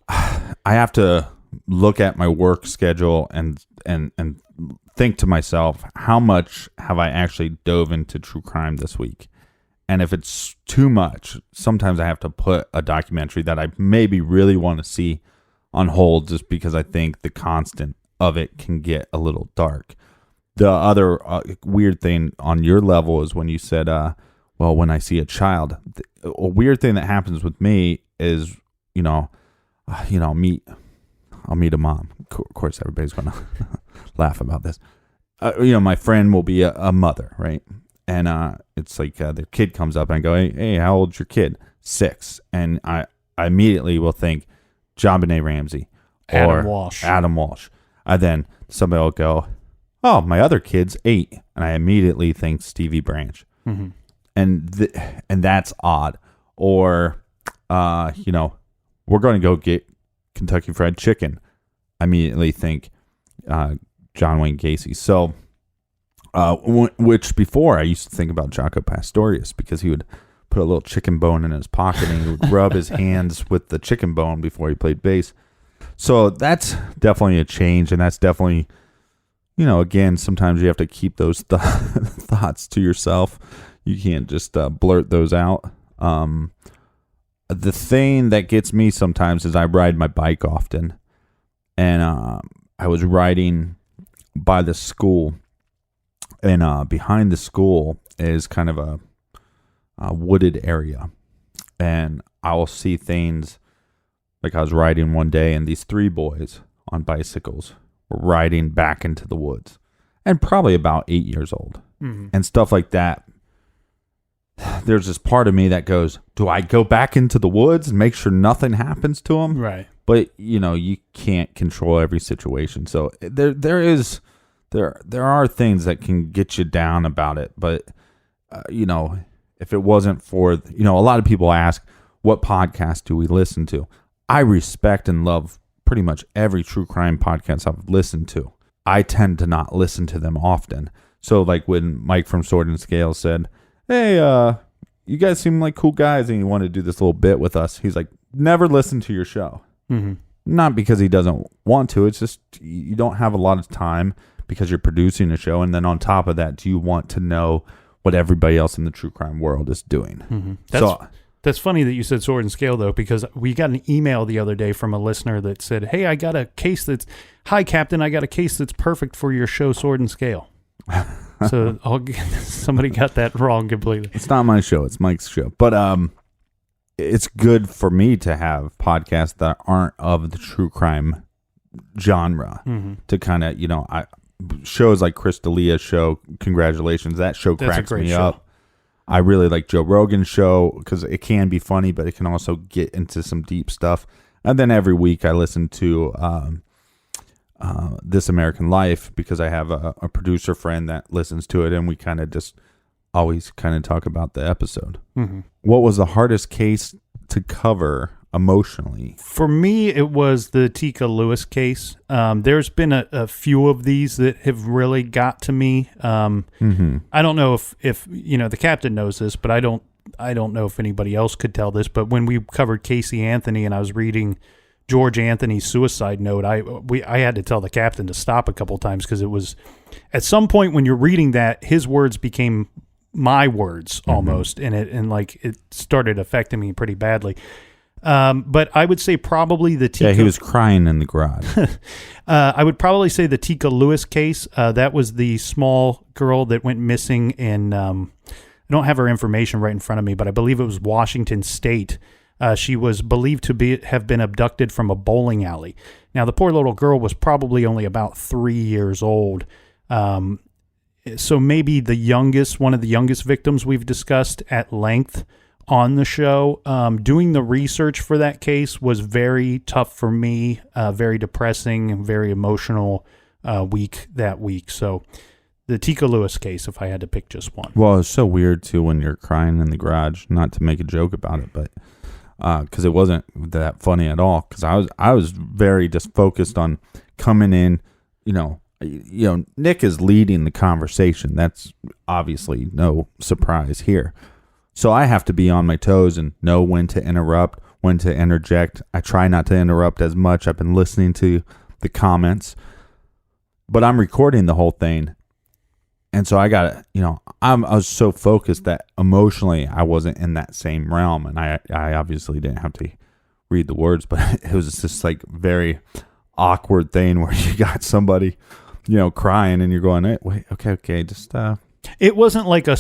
[SPEAKER 5] I have to look at my work schedule and think to myself, how much have I actually dove into true crime this week? And if it's too much, sometimes I have to put a documentary that I maybe really want to see on hold, just because I think the constant of it can get a little dark. The other weird thing on your level is when you said, well, when I see a child, a weird thing that happens with me is, I'll meet a mom. Of course, everybody's going to laugh about this. My friend will be a mother, right? And it's like their kid comes up and I go, hey, how old's your kid? 6. And I immediately will think JonBenet Ramsey or Adam Walsh. And then somebody will go, oh, my other kid's 8. And I immediately think Stevie Branch.
[SPEAKER 6] Mm-hmm.
[SPEAKER 5] And that's odd. Or, we're going to go get Kentucky Fried Chicken. I immediately think John Wayne Gacy. So, which before I used to think about Jaco Pastorius, because he would put a little chicken bone in his pocket and he would rub his hands with the chicken bone before he played bass. So that's definitely a change, and that's definitely, again, sometimes you have to keep those thoughts to yourself. You can't just blurt those out. The thing that gets me sometimes is I ride my bike often, and I was riding by the school, and behind the school is kind of a wooded area, and I will see things. Like I was riding one day, and these 3 boys on bicycles were riding back into the woods, and probably about 8 years old, and stuff like that. There's this part of me that goes, do I go back into the woods and make sure nothing happens to them?
[SPEAKER 6] Right.
[SPEAKER 5] But you can't control every situation. So there are things that can get you down about it. But if it wasn't for a lot of people ask, what podcast do we listen to? I respect and love pretty much every true crime podcast I've listened to. I tend to not listen to them often. So like when Mike from Sword and Scale said, hey, you guys seem like cool guys and you want to do this little bit with us. He's like, never listen to your show.
[SPEAKER 6] Mm-hmm.
[SPEAKER 5] Not because he doesn't want to. It's just you don't have a lot of time because you're producing a show. And then on top of that, do you want to know what everybody else in the true crime world is doing?
[SPEAKER 6] Mm-hmm. That's funny that you said Sword and Scale, though, because we got an email the other day from a listener that said, hey, I got a case hi, Captain, I got a case that's perfect for your show, Sword and Scale. So somebody got that wrong completely.
[SPEAKER 5] It's not my show. It's Mike's show. But it's good for me to have podcasts that aren't of the true crime genre to kind of, shows like Chris D'Elia's show, congratulations. That show cracks me up. I really like Joe Rogan's show because it can be funny, but it can also get into some deep stuff. And then every week I listen to This American Life because I have a producer friend that listens to it, and we kind of just always kind of talk about the episode.
[SPEAKER 6] Mm-hmm.
[SPEAKER 5] What was the hardest case to cover emotionally? For
[SPEAKER 6] me, it was the Tika Lewis case. There's been a few of these that have really got to me. I don't know if the captain knows this, but I don't know if anybody else could tell this. But when we covered Casey Anthony and I was reading George Anthony's suicide note, I had to tell the captain to stop a couple times because it was at some point when you're reading that, his words became my words almost, and it started affecting me pretty badly. But I would say probably the Tika.
[SPEAKER 5] Yeah, he was crying in the garage.
[SPEAKER 6] I would probably say the Tika Lewis case. That was the small girl that went missing in. I don't have her information right in front of me, but I believe it was Washington State. She was believed to have been abducted from a bowling alley. Now, the poor little girl was probably only about 3 years old. So maybe one of the youngest victims we've discussed at length on the show. Doing the research for that case was very tough for me, very depressing, very emotional week that week. So The Tika Lewis case, if I had to pick just one.
[SPEAKER 5] Well, it's so weird too when you're crying in the garage. Not to make a joke about it, but because it wasn't that funny at all. Because I was very just focused on coming in. You know, Nick is leading the conversation. That's obviously no surprise here. So I have to be on my toes and know when to interrupt, when to interject. I try not to interrupt as much. I've been listening to the comments, but I'm recording the whole thing. And so I got to, I was so focused that emotionally I wasn't in that same realm. And I obviously didn't have to read the words, but it was just like very awkward thing where you got somebody, crying and you're going, hey, wait, okay, just,
[SPEAKER 6] It wasn't like a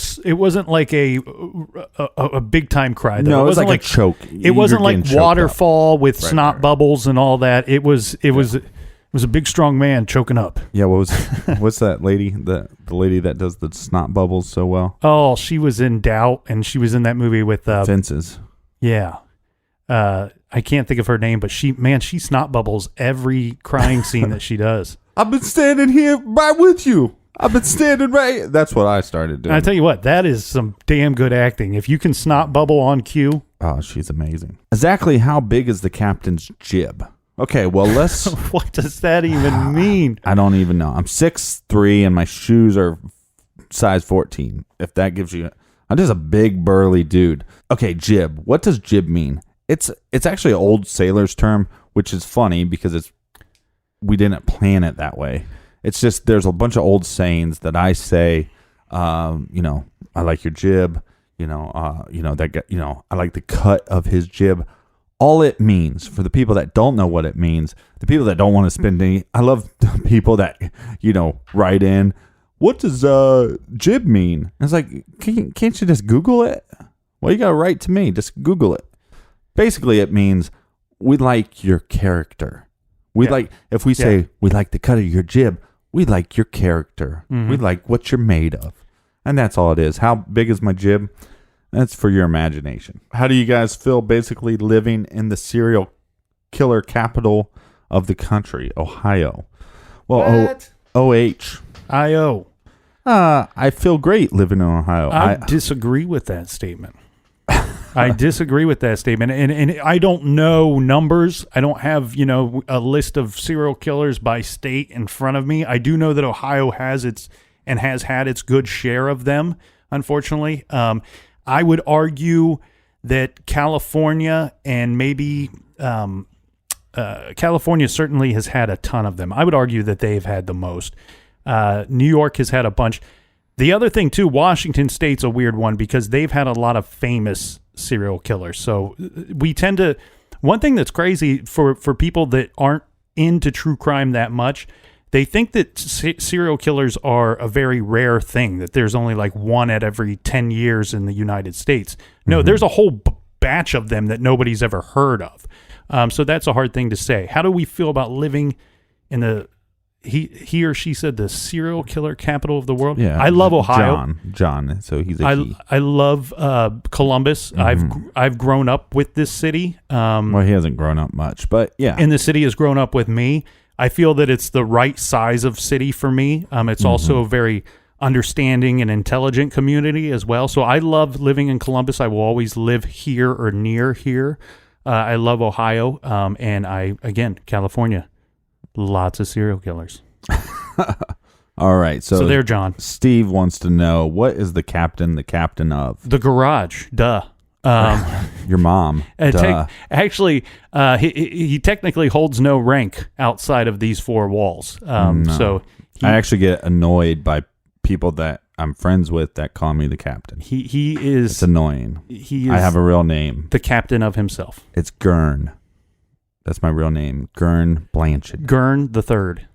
[SPEAKER 6] big time cry. Though.
[SPEAKER 5] No, it was like a choke.
[SPEAKER 6] It wasn't like waterfall with snot bubbles and all that. It was a big strong man choking up.
[SPEAKER 5] Yeah, what's that lady, the lady that does the snot bubbles so well?
[SPEAKER 6] Oh, she was in Doubt, and she was in that movie with
[SPEAKER 5] Fences.
[SPEAKER 6] Yeah. I can't think of her name, but she snot bubbles every crying scene that she does.
[SPEAKER 5] I've been standing here right with you. I've been standing right. That's what I started doing.
[SPEAKER 6] And I tell you what, that is some damn good acting. If you can snot bubble on cue.
[SPEAKER 5] Oh, she's amazing. Exactly how big is the captain's jib? Okay, well, let's...
[SPEAKER 6] What does that even mean?
[SPEAKER 5] I don't even know. I'm 6'3", and my shoes are size 14, if that gives you... I'm just a big, burly dude. Okay, jib. What does jib mean? It's actually an old sailor's term, which is funny because we didn't plan it that way. It's just there's a bunch of old sayings that I say, I like your jib, that guy, I like the cut of his jib. All it means, for the people that don't know what it means, the people that don't want to spend any, I love the people that, write in, what does jib mean? And it's like, can't you just Google it? Well, you got to write to me. Just Google it. Basically, it means we like your character. If we say we like the cut of your jib, we like your character. Mm-hmm. We like what you're made of. And that's all it is. How big is my jib? That's for your imagination. How do you guys feel basically living in the serial killer capital of the country, Ohio? Well, O-H.
[SPEAKER 6] I-O.
[SPEAKER 5] I feel great living in Ohio.
[SPEAKER 6] I disagree with that statement. I disagree with that statement. And I don't know numbers. I don't have, a list of serial killers by state in front of me. I do know that Ohio has had its good share of them, unfortunately. I would argue that California and maybe California certainly has had a ton of them. I would argue that they've had the most. New York has had a bunch. The other thing, too, Washington State's a weird one because they've had a lot of famous serial killers. So we tend to... One thing that's crazy for people that aren't into true crime that much, they think that serial killers are a very rare thing, that there's only like one at every 10 years in the United States. No, there's a whole batch of them that nobody's ever heard of. So that's a hard thing to say. How do we feel about living in the... He or she said the serial killer capital of the world.
[SPEAKER 5] Yeah,
[SPEAKER 6] I love Ohio.
[SPEAKER 5] John. So he's a he.
[SPEAKER 6] I love Columbus. I've grown up with this city.
[SPEAKER 5] Well, he hasn't grown up much, but yeah.
[SPEAKER 6] And the city has grown up with me. I feel that it's the right size of city for me. It's also a very understanding and intelligent community as well. So I love living in Columbus. I will always live here or near here. I love Ohio. And California. Lots of serial killers.
[SPEAKER 5] All right. So
[SPEAKER 6] there, John.
[SPEAKER 5] Steve wants to know, what is the captain of?
[SPEAKER 6] The garage. Duh.
[SPEAKER 5] Your mom. Duh.
[SPEAKER 6] Actually, he technically holds no rank outside of these four walls.
[SPEAKER 5] No.
[SPEAKER 6] So
[SPEAKER 5] I actually get annoyed by people that I'm friends with that call me the captain.
[SPEAKER 6] He is...
[SPEAKER 5] It's annoying. I have a real name.
[SPEAKER 6] The captain of himself.
[SPEAKER 5] It's Gurn. That's my real name, Gurn Blanchett.
[SPEAKER 6] Gurn the Third.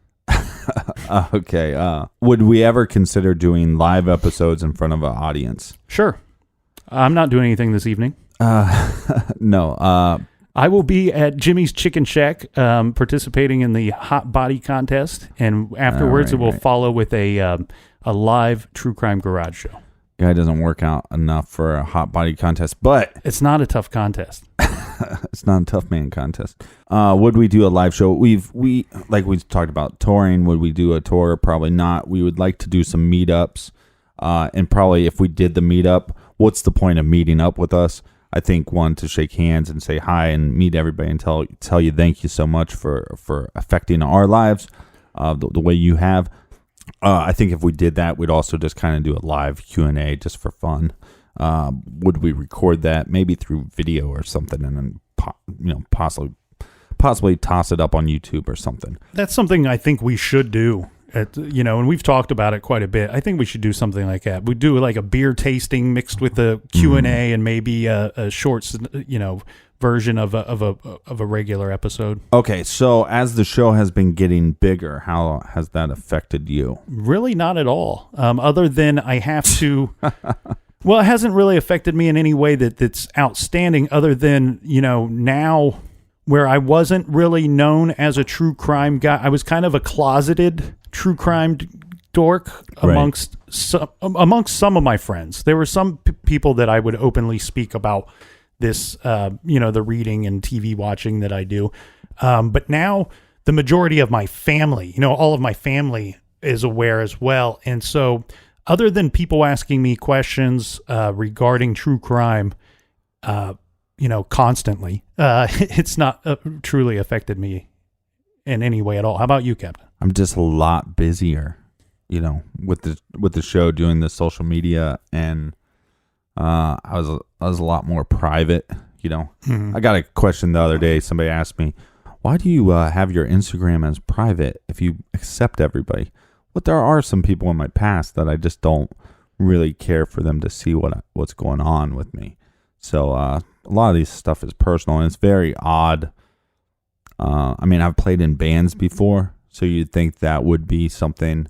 [SPEAKER 5] Okay. Would we ever consider doing live episodes in front of an audience?
[SPEAKER 6] Sure. I'm not doing anything this evening.
[SPEAKER 5] No.
[SPEAKER 6] I will be at Jimmy's Chicken Shack participating in the Hot Body Contest, and afterwards it will follow with a live True Crime Garage show.
[SPEAKER 5] Guy doesn't work out enough for a Hot Body Contest, but...
[SPEAKER 6] It's not a tough contest.
[SPEAKER 5] It's not a tough man contest. Would we do a live show? We like we talked about touring. Would we do a tour? Probably not. We would like to do some meetups. And probably if we did the meetup, what's the point of meeting up with us? I think one, to shake hands and say hi and meet everybody and tell you thank you so much for affecting our lives the way you have. I think if we did that, we'd also just kind of do a live Q&A just for fun. Would we record that maybe through video or something, and then possibly toss it up on YouTube or something?
[SPEAKER 6] That's something I think we should do. And we've talked about it quite a bit. I think we should do something like that. We do like a beer tasting mixed with a Q&A and maybe a short, version of a regular episode.
[SPEAKER 5] Okay, so as the show has been getting bigger, how has that affected you?
[SPEAKER 6] Really not at all. Other than I have to... Well, it hasn't really affected me in any way that's outstanding, other than, now where I wasn't really known as a true crime guy. I was kind of a closeted true crime dork amongst some of my friends. There were some people that I would openly speak about this, the reading and TV watching that I do. But now the majority of my family, all of my family is aware as well. And so other than people asking me questions regarding true crime, constantly, it's not truly affected me in any way at all. How about you, Captain?
[SPEAKER 5] I'm just a lot busier, with the show, doing the social media, and I was a lot more private. I got a question the other day. Somebody asked me, "Why do you have your Instagram as private if you accept everybody?" But there are some people in my past that I just don't really care for them to see what's going on with me. So a lot of these stuff is personal, and it's very odd. I've played in bands before, so you'd think that would be something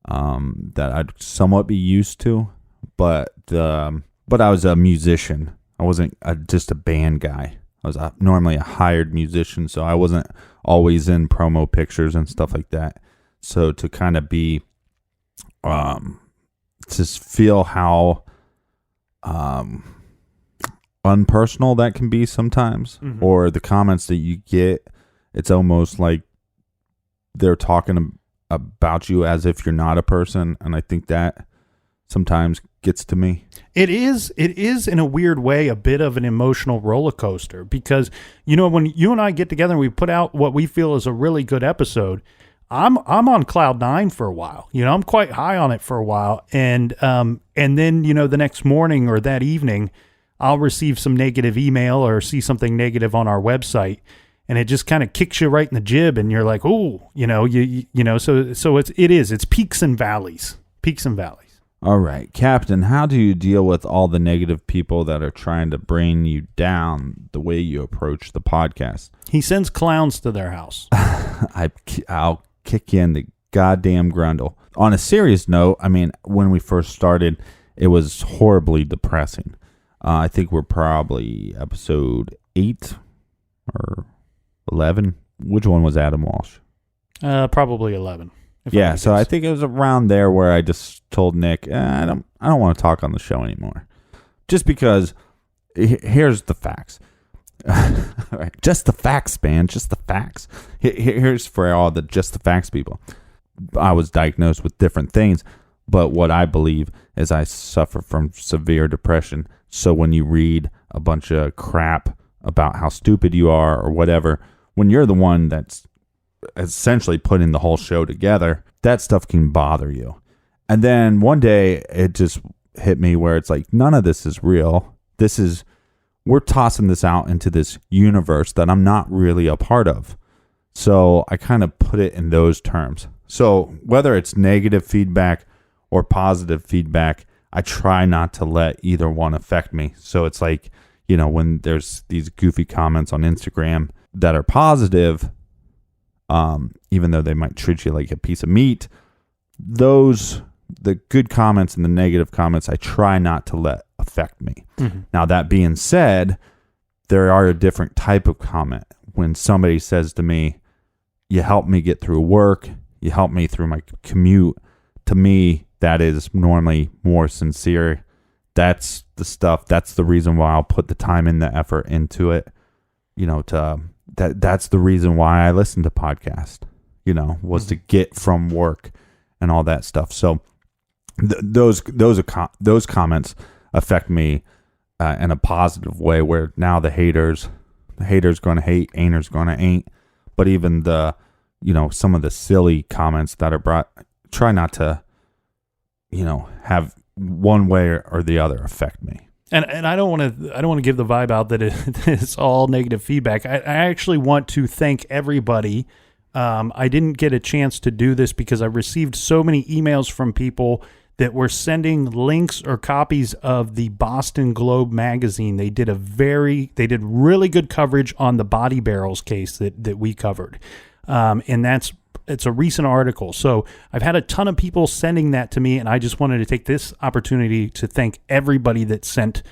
[SPEAKER 5] that I'd somewhat be used to. But I was a musician. I wasn't just a band guy. I was normally a hired musician, so I wasn't always in promo pictures and stuff like that. So to kind of be, just feel how unpersonal that can be sometimes, or the comments that you get, it's almost like they're talking about you as if you're not a person, and I think that sometimes gets to me.
[SPEAKER 6] It is in a weird way a bit of an emotional roller coaster, because when you and I get together and we put out what we feel is a really good episode, I'm on cloud 9 for a while. I'm quite high on it for a while, and then the next morning or that evening, I'll receive some negative email or see something negative on our website, and it just kind of kicks you right in the jib, and you're like, oh, so it's peaks and valleys.
[SPEAKER 5] All right, Captain, how do you deal with all the negative people that are trying to bring you down the way you approach the podcast?
[SPEAKER 6] He sends clowns to their house.
[SPEAKER 5] I'll kick you in the goddamn grundle. On a serious note, when we first started, it was horribly depressing. I think we're probably episode 8 or 11. Which one was Adam Walsh?
[SPEAKER 6] Probably 11.
[SPEAKER 5] Yeah, so I think it was around there where I just told Nick, I don't want to talk on the show anymore. Just because, here's the facts. All right, just the facts, man, just the facts. Here's for all the just the facts people. I was diagnosed with different things, but what I believe is I suffer from severe depression. So when you read a bunch of crap about how stupid you are or whatever, when you're the one that's essentially putting the whole show together, that stuff can bother you. And then one day it just hit me where it's like, none of this is real. We're tossing this out into this universe that I'm not really a part of. So I kind of put it in those terms. So whether it's negative feedback or positive feedback, I try not to let either one affect me. So it's like, when there's these goofy comments on Instagram that are positive, even though they might treat you like a piece of meat, the good comments and the negative comments, I try not to let affect me. Now, that being said, there are a different type of comment. When somebody says to me, you helped me get through work, you helped me through my commute, to me, that is normally more sincere. That's the stuff, that's the reason why I'll put the time and the effort into it. that's the reason why I listen to podcasts, was to get from work and all that stuff. So those comments affect me in a positive way, where now the haters going to hate, ain'ters going to ain't. But even the, some of the silly comments that are brought, try not to, have one way or the other affect me.
[SPEAKER 6] And I don't want to give the vibe out that it's all negative feedback. I actually want to thank everybody. I didn't get a chance to do this because I received so many emails from people that were sending links or copies of the Boston Globe magazine. They did really good coverage on the body barrels case that we covered. And it's a recent article. So I've had a ton of people sending that to me, and I just wanted to take this opportunity to thank everybody that sent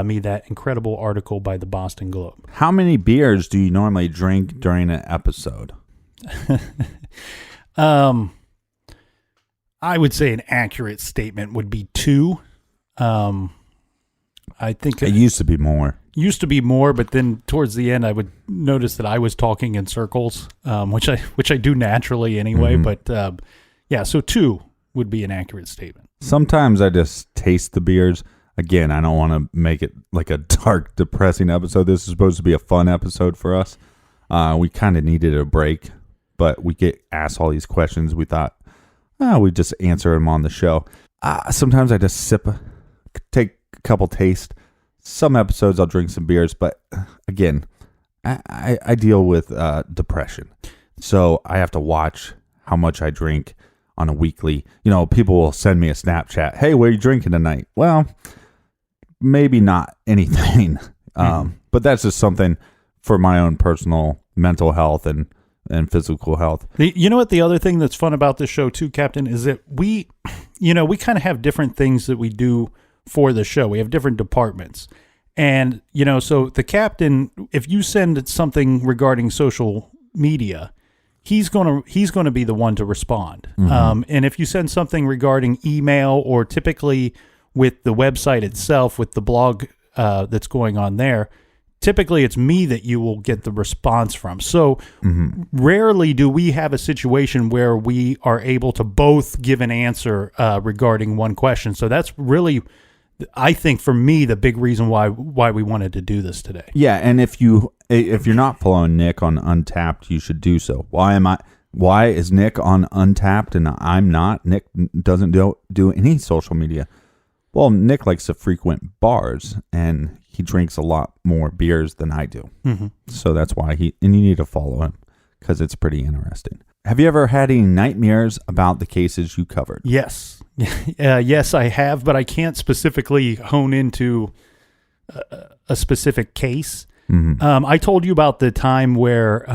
[SPEAKER 6] me that incredible article by the Boston Globe.
[SPEAKER 5] How many beers do you normally drink during an episode?
[SPEAKER 6] I would say an accurate statement would be 2. I think
[SPEAKER 5] it used to be more.
[SPEAKER 6] But then towards the end, I would notice that I was talking in circles, which I do naturally anyway. Mm-hmm. But so 2 would be an accurate statement.
[SPEAKER 5] Sometimes I just taste the beers. Again, I don't want to make it like a dark, depressing episode. This is supposed to be a fun episode for us. We kind of needed a break, but we get asked all these questions. We thought, we'd just answer them on the show. Sometimes I just take a couple tastes. Some episodes I'll drink some beers, but again, I deal with depression. So I have to watch how much I drink on a weekly. People will send me a Snapchat. Hey, what are you drinking tonight? Well, maybe not anything. But that's just something for my own personal mental health and physical health.
[SPEAKER 6] You know what? The other thing that's fun about this show too, Captain, is that we kind of have different things that we do for the show. We have different departments. And, so the captain, if you send something regarding social media, he's going to be the one to respond. Mm-hmm. And if you send something regarding email, or typically with the website itself, with the blog that's going on there, typically it's me that you will get the response from. So rarely do we have a situation where we are able to both give an answer regarding one question. So that's really, I think, for me, the big reason why we wanted to do this today.
[SPEAKER 5] Yeah, and if you're not following Nick on Untapped, you should do so. Why is Nick on Untapped and I'm not? Nick doesn't do any social media. Well, Nick likes to frequent bars, and he drinks a lot more beers than I do. Mm-hmm. So that's why and you need to follow him, because it's pretty interesting. Have you ever had any nightmares about the cases you covered?
[SPEAKER 6] Yes. Yes, I have, but I can't specifically hone into a specific case. Mm-hmm. I told you about the time where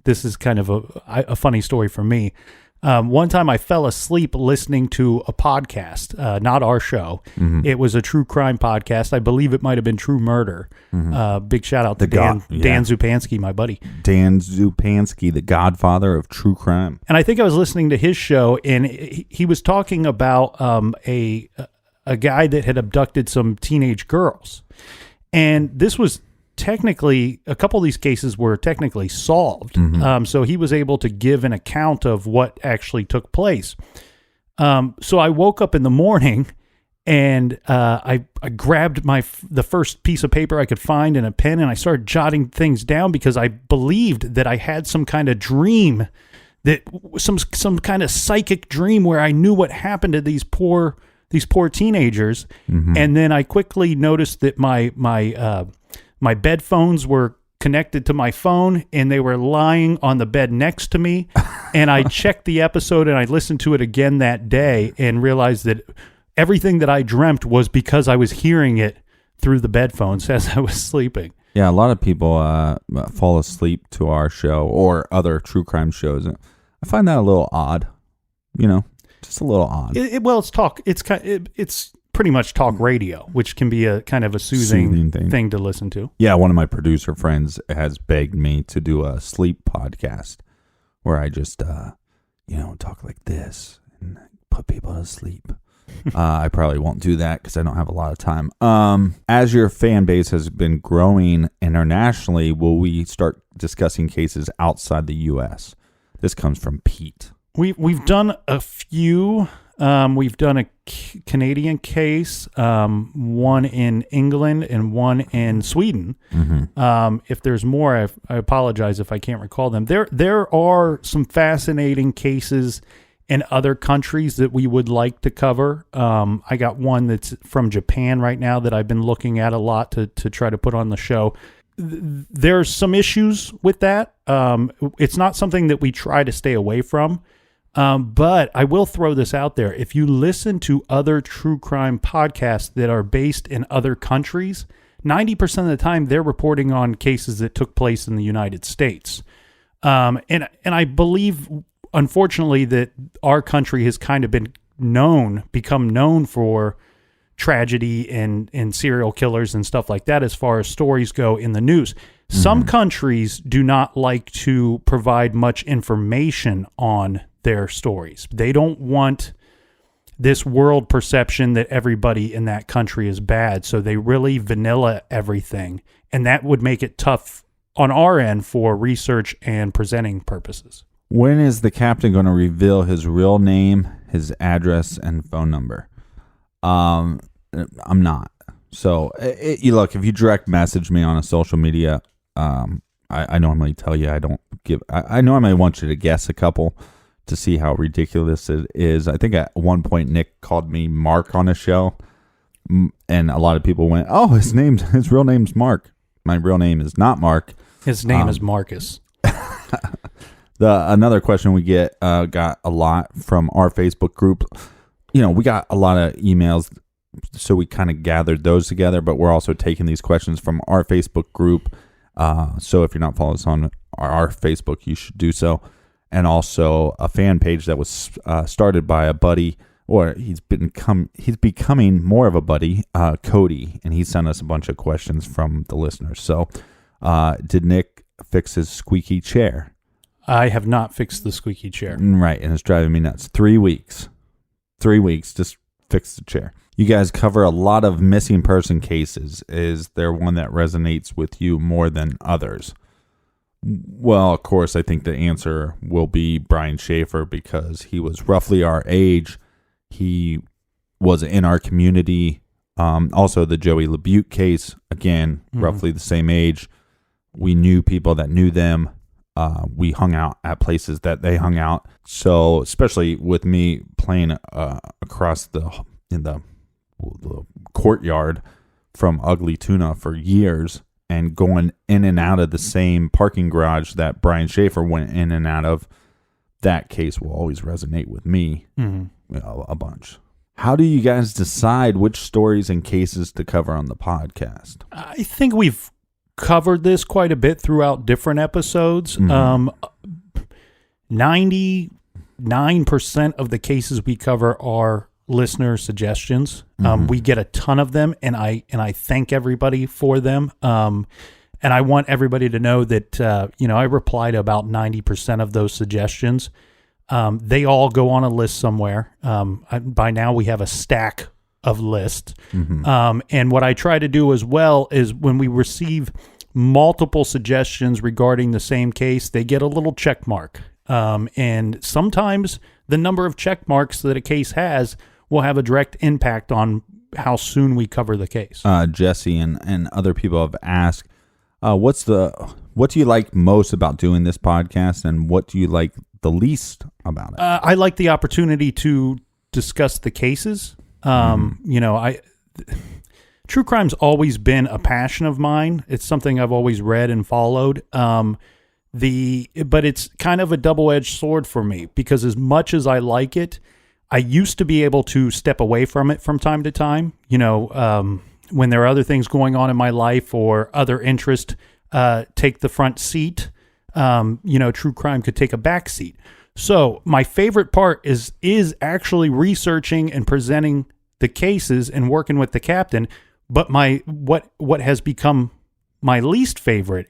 [SPEAKER 6] this is kind of a funny story for me. One time I fell asleep listening to a podcast, not our show. Mm-hmm. It was a true crime podcast. I believe it might have been True Murder. Mm-hmm. Big shout out to Dan Zupansky, my buddy. Dan
[SPEAKER 5] Zupansky, the godfather of true crime.
[SPEAKER 6] And I think I was listening to his show, and he was talking about a guy that had abducted some teenage girls. And this was technically, a couple of these cases were technically solved. Mm-hmm. So he was able to give an account of what actually took place. So I woke up in the morning, and I grabbed the first piece of paper I could find and a pen, and I started jotting things down because I believed that I had some kind of dream, that some kind of psychic dream where I knew what happened to these poor teenagers. Mm-hmm. And then I quickly noticed that my bed phones were connected to my phone, and they were lying on the bed next to me. And I checked the episode, and I listened to it again that day and realized that everything that I dreamt was because I was hearing it through the bed phones as I was sleeping.
[SPEAKER 5] Yeah, a lot of people fall asleep to our show or other true crime shows. I find that a little odd, just a little odd.
[SPEAKER 6] It's talk. It's pretty much talk radio, which can be a kind of a soothing thing to listen to.
[SPEAKER 5] Yeah, one of my producer friends has begged me to do a sleep podcast where I just, talk like this and put people to sleep. I probably won't do that because I don't have a lot of time. As your fan base has been growing internationally, will we start discussing cases outside the U.S.? This comes from Pete.
[SPEAKER 6] We've done a few. We've done a Canadian case, one in England and one in Sweden. If there's more, I apologize if I can't recall them. There are some fascinating cases in other countries that we would like to cover. I got one that's from Japan right now that I've been looking at a lot to try to put on the show. There's some issues with that. It's not something that we try to stay away from. But I will throw this out there. If you listen to other true crime podcasts that are based in other countries, 90% of the time they're reporting on cases that took place in the United States. And I believe, unfortunately, that our country has kind of become known for tragedy and serial killers and stuff like that as far as stories go in the news. Some countries do not like to provide much information on their stories. They don't want this world perception that everybody in that country is bad, so they really vanilla everything, and that would make it tough on our end for research and presenting purposes.
[SPEAKER 5] When is the captain going to reveal his real name, his address, and phone number? I'm not. So, you look, if you direct message me on a social media, I normally tell you I normally want you to guess a couple to see how ridiculous it is. I think at one point Nick called me Mark on a show, and a lot of people went, "Oh, his real name's Mark." My real name is not Mark.
[SPEAKER 6] His name is Marcus.
[SPEAKER 5] Another question we got a lot from our Facebook group. We got a lot of emails, so we kind of gathered those together, but we're also taking these questions from our Facebook group. So if you're not following us on our Facebook, you should do so. And also a fan page that was started by a buddy, or he's becoming more of a buddy, Cody, and he sent us a bunch of questions from the listeners. So, did Nick fix his squeaky chair?
[SPEAKER 6] I have not fixed the squeaky chair.
[SPEAKER 5] Right, and it's driving me nuts. 3 weeks. 3 weeks, just fix the chair. You guys cover a lot of missing person cases. Is there one that resonates with you more than others? Well, of course, I think the answer will be Brian Schaefer, because he was roughly our age. He was in our community. Also, the Joey LaBute case, again, roughly the same age. We knew people that knew them. We hung out at places that they hung out. So, especially with me playing across in the courtyard from Ugly Tuna for years, and going in and out of the same parking garage that Brian Schaefer went in and out of, that case will always resonate with me a bunch. How do you guys decide which stories and cases to cover on the podcast?
[SPEAKER 6] I think we've covered this quite a bit throughout different episodes. 99% of the cases we cover are listener suggestions. We get a ton of them, and I thank everybody for them. And I want everybody to know that I reply to about 90% of those suggestions. They all go on a list somewhere. By now we have a stack of lists. And what I try to do as well is when we receive multiple suggestions regarding the same case, they get a little check mark. And sometimes the number of check marks that a case has will have a direct impact on how soon we cover the case.
[SPEAKER 5] Jesse and other people have asked, what do you like most about doing this podcast, and what do you like the least about it?
[SPEAKER 6] I like the opportunity to discuss the cases. True crime's always been a passion of mine. It's something I've always read and followed. But it's kind of a double-edged sword for me, because as much as I like it, I used to be able to step away from it from time to time. When there are other things going on in my life or other interest take the front seat, true crime could take a back seat. So my favorite part is actually researching and presenting the cases and working with the captain. But what has become my least favorite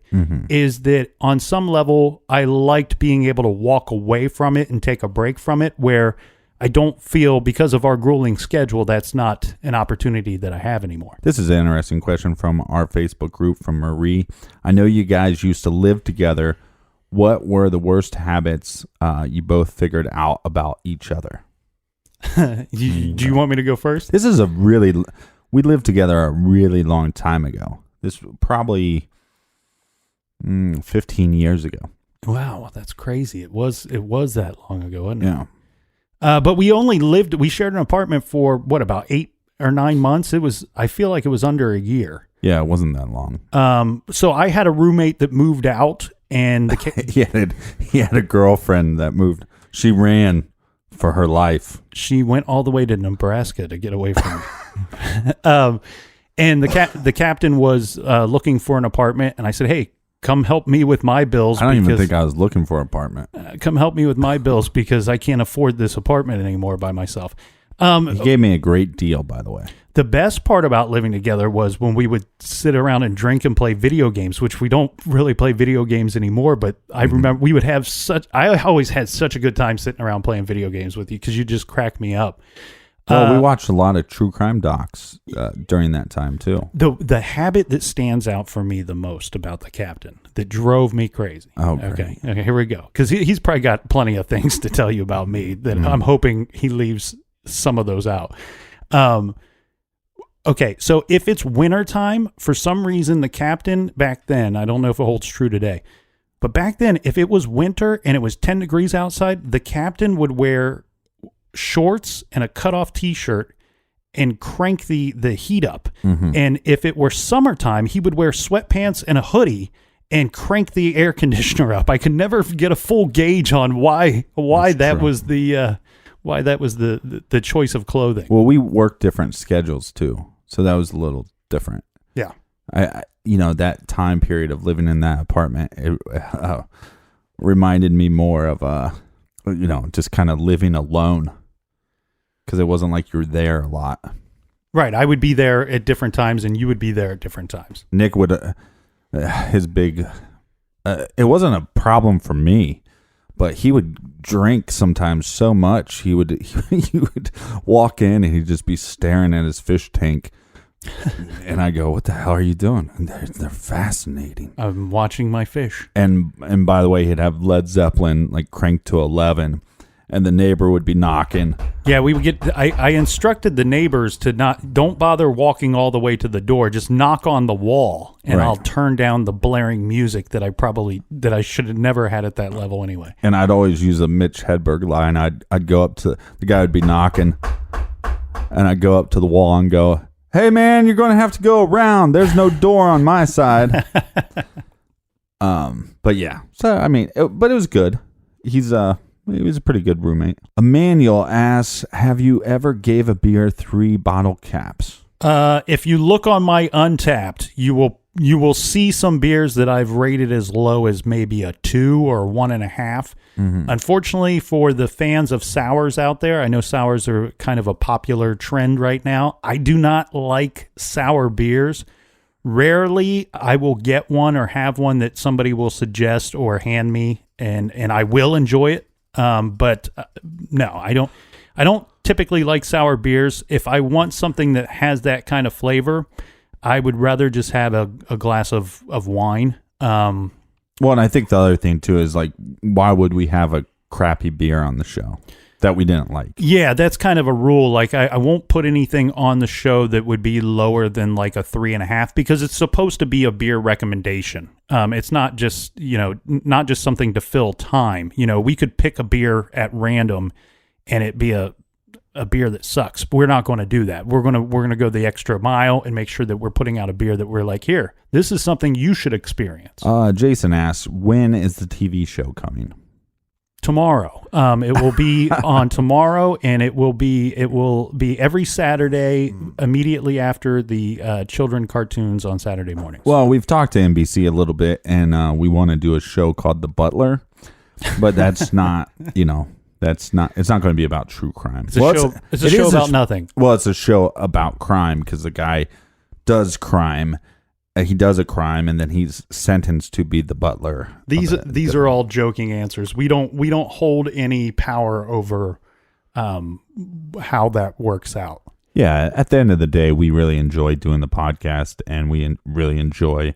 [SPEAKER 6] is that on some level, I liked being able to walk away from it and take a break from it, where I don't feel, because of our grueling schedule, that's not an opportunity that I have anymore.
[SPEAKER 5] This is an interesting question from our Facebook group from Marie. I know you guys used to live together. What were the worst habits you both figured out about each other?
[SPEAKER 6] Do you want me to go first?
[SPEAKER 5] This is we lived together a really long time ago. This probably 15 years ago.
[SPEAKER 6] Wow, that's crazy. It was that long ago, wasn't it?
[SPEAKER 5] Yeah.
[SPEAKER 6] But we shared an apartment for about 8 or 9 months. I feel like it was under a year.
[SPEAKER 5] Yeah, it wasn't that long.
[SPEAKER 6] So I had a roommate that moved out, and
[SPEAKER 5] he had a girlfriend that moved. She ran for her life.
[SPEAKER 6] She went all the way to Nebraska to get away from me. And the captain was looking for an apartment, and I said, "Hey, come help me with my bills."
[SPEAKER 5] I don't even think I was looking for an apartment.
[SPEAKER 6] Come help me with my bills because I can't afford this apartment anymore by myself.
[SPEAKER 5] He gave me a great deal, by the way.
[SPEAKER 6] The best part about living together was when we would sit around and drink and play video games, which we don't really play video games anymore. But I remember we would have I always had such a good time sitting around playing video games with you because you just crack me up.
[SPEAKER 5] Well, we watched a lot of true crime docs during that time, too.
[SPEAKER 6] The habit that stands out for me the most about the captain that drove me crazy.
[SPEAKER 5] Oh, great.
[SPEAKER 6] Okay, here we go. Because he's probably got plenty of things to tell you about me that I'm hoping he leaves some of those out. Okay, so if it's wintertime, for some reason, the captain back then, I don't know if it holds true today, but back then, if it was winter and it was 10 degrees outside, the captain would wear shorts and a cutoff t-shirt and crank the heat up. And if it were summertime, he would wear sweatpants and a hoodie and crank the air conditioner up. I could never get a full gauge on why that was the choice of clothing.
[SPEAKER 5] Well, we worked different schedules too, so that was a little different.
[SPEAKER 6] Yeah,
[SPEAKER 5] I that time period of living in that apartment, it reminded me more of just kind of living alone. Because it wasn't like you were there a lot.
[SPEAKER 6] Right. I would be there at different times and you would be there at different times.
[SPEAKER 5] Nick would, it wasn't a problem for me, but he would drink sometimes so much. He would walk in and he'd just be staring at his fish tank. And I go, "What the hell are you doing?" And they're fascinating.
[SPEAKER 6] I'm watching my fish.
[SPEAKER 5] And by the way, he'd have Led Zeppelin like cranked to 11. And the neighbor would be knocking.
[SPEAKER 6] Yeah, we would get. I instructed the neighbors to don't bother walking all the way to the door. Just knock on the wall, and I'll turn down the blaring music that I should have never had at that level anyway.
[SPEAKER 5] And I'd always use a Mitch Hedberg line. I'd go up to the guy would be knocking, and I'd go up to the wall and go, "Hey man, you're going to have to go around. There's no door on my side." But yeah, so I mean, but it was good. He was a pretty good roommate. Emmanuel asks, have you ever gave a beer 3 bottle caps?
[SPEAKER 6] If you look on my Untapped, you will see some beers that I've rated as low as maybe a 2 or 1.5. Unfortunately, for the fans of sours out there, I know sours are kind of a popular trend right now. I do not like sour beers. Rarely I will get one or have one that somebody will suggest or hand me, and I will enjoy it. But no, I don't typically like sour beers. If I want something that has that kind of flavor, I would rather just have a glass of wine.
[SPEAKER 5] Well, and I think the other thing too is like, why would we have a crappy beer on the show that we didn't like?
[SPEAKER 6] Yeah, that's kind of a rule. Like I won't put anything on the show that would be lower than like a 3.5 because it's supposed to be a beer recommendation. It's not just, not just something to fill time. We could pick a beer at random and it be a beer that sucks. But we're not going to do that. We're going to go the extra mile and make sure that we're putting out a beer that we're like, here, this is something you should experience.
[SPEAKER 5] Jason asks, when is the TV show coming?
[SPEAKER 6] Tomorrow. It will be on tomorrow, and it will be every Saturday immediately after the children cartoons on Saturday mornings.
[SPEAKER 5] Well, we've talked to NBC a little bit, and we want to do a show called The Butler, but that's not, it's not going to be about true crime.
[SPEAKER 6] It's a show about nothing.
[SPEAKER 5] Well, it's a show about crime because the guy does crime. He does a crime, and then he's sentenced to be the butler.
[SPEAKER 6] These are all joking answers. We don't hold any power over how that works out.
[SPEAKER 5] Yeah, at the end of the day, we really enjoy doing the podcast, and we really enjoy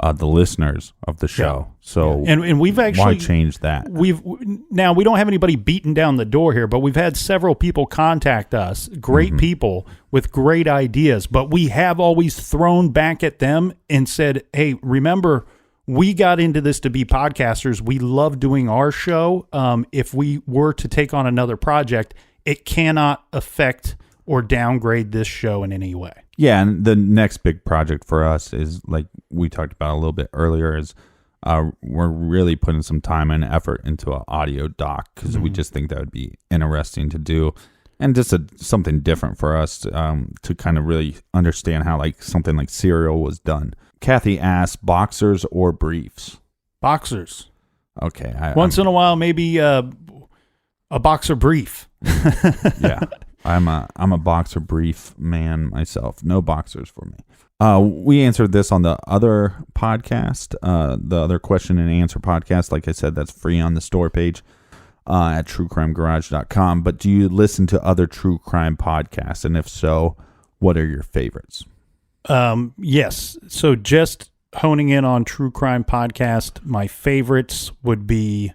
[SPEAKER 5] the listeners of the show.
[SPEAKER 6] Yeah.
[SPEAKER 5] So,
[SPEAKER 6] and we've actually,
[SPEAKER 5] why change that?
[SPEAKER 6] We don't have anybody beating down the door here, but we've had several people contact us, great people with great ideas, but we have always thrown back at them and said, hey, remember, we got into this to be podcasters. We love doing our show. If we were to take on another project, it cannot affect or downgrade this show in any way.
[SPEAKER 5] Yeah, and the next big project for us is, like we talked about a little bit earlier, is we're really putting some time and effort into an audio doc because we just think that would be interesting to do, and just something different for us to kind of really understand how like something like Serial was done. Kathy asks, boxers or briefs?
[SPEAKER 6] Boxers.
[SPEAKER 5] Okay.
[SPEAKER 6] Once in a while, maybe a boxer brief.
[SPEAKER 5] Yeah. I'm a boxer brief man myself. No boxers for me. We answered this on the other podcast, the other question and answer podcast. Like I said, that's free on the store page at truecrimegarage.com. But do you listen to other true crime podcasts? And if so, what are your favorites?
[SPEAKER 6] Yes. So just honing in on true crime podcast, my favorites would be,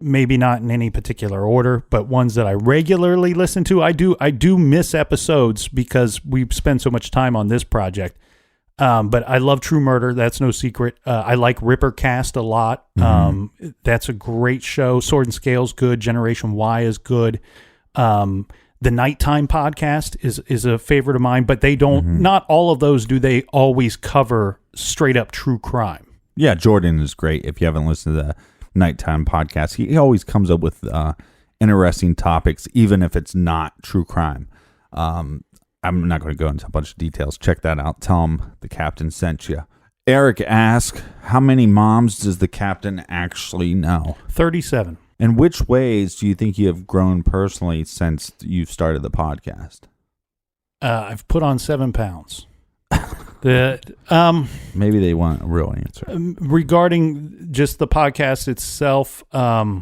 [SPEAKER 6] maybe not in any particular order, but ones that I regularly listen to. I do miss episodes because we spend so much time on this project. But I love True Murder. That's no secret. I like Rippercast a lot. That's a great show. Sword and Scale's good. Generation Y is good. The Nighttime podcast is a favorite of mine, but they don't, not all of those do they always cover straight up true crime.
[SPEAKER 5] Yeah, Jordan is great. If you haven't listened to the Nighttime podcast, he always comes up with interesting topics, even if it's not true crime. I'm not going to go into a bunch of details. Check that out. Tell him the captain sent you. Eric asks, how many moms does the captain actually know?
[SPEAKER 6] 37.
[SPEAKER 5] In which ways do you think you have grown personally since you've started the podcast?
[SPEAKER 6] I've put on 7 pounds.
[SPEAKER 5] Maybe they want a real answer.
[SPEAKER 6] Regarding just the podcast itself, I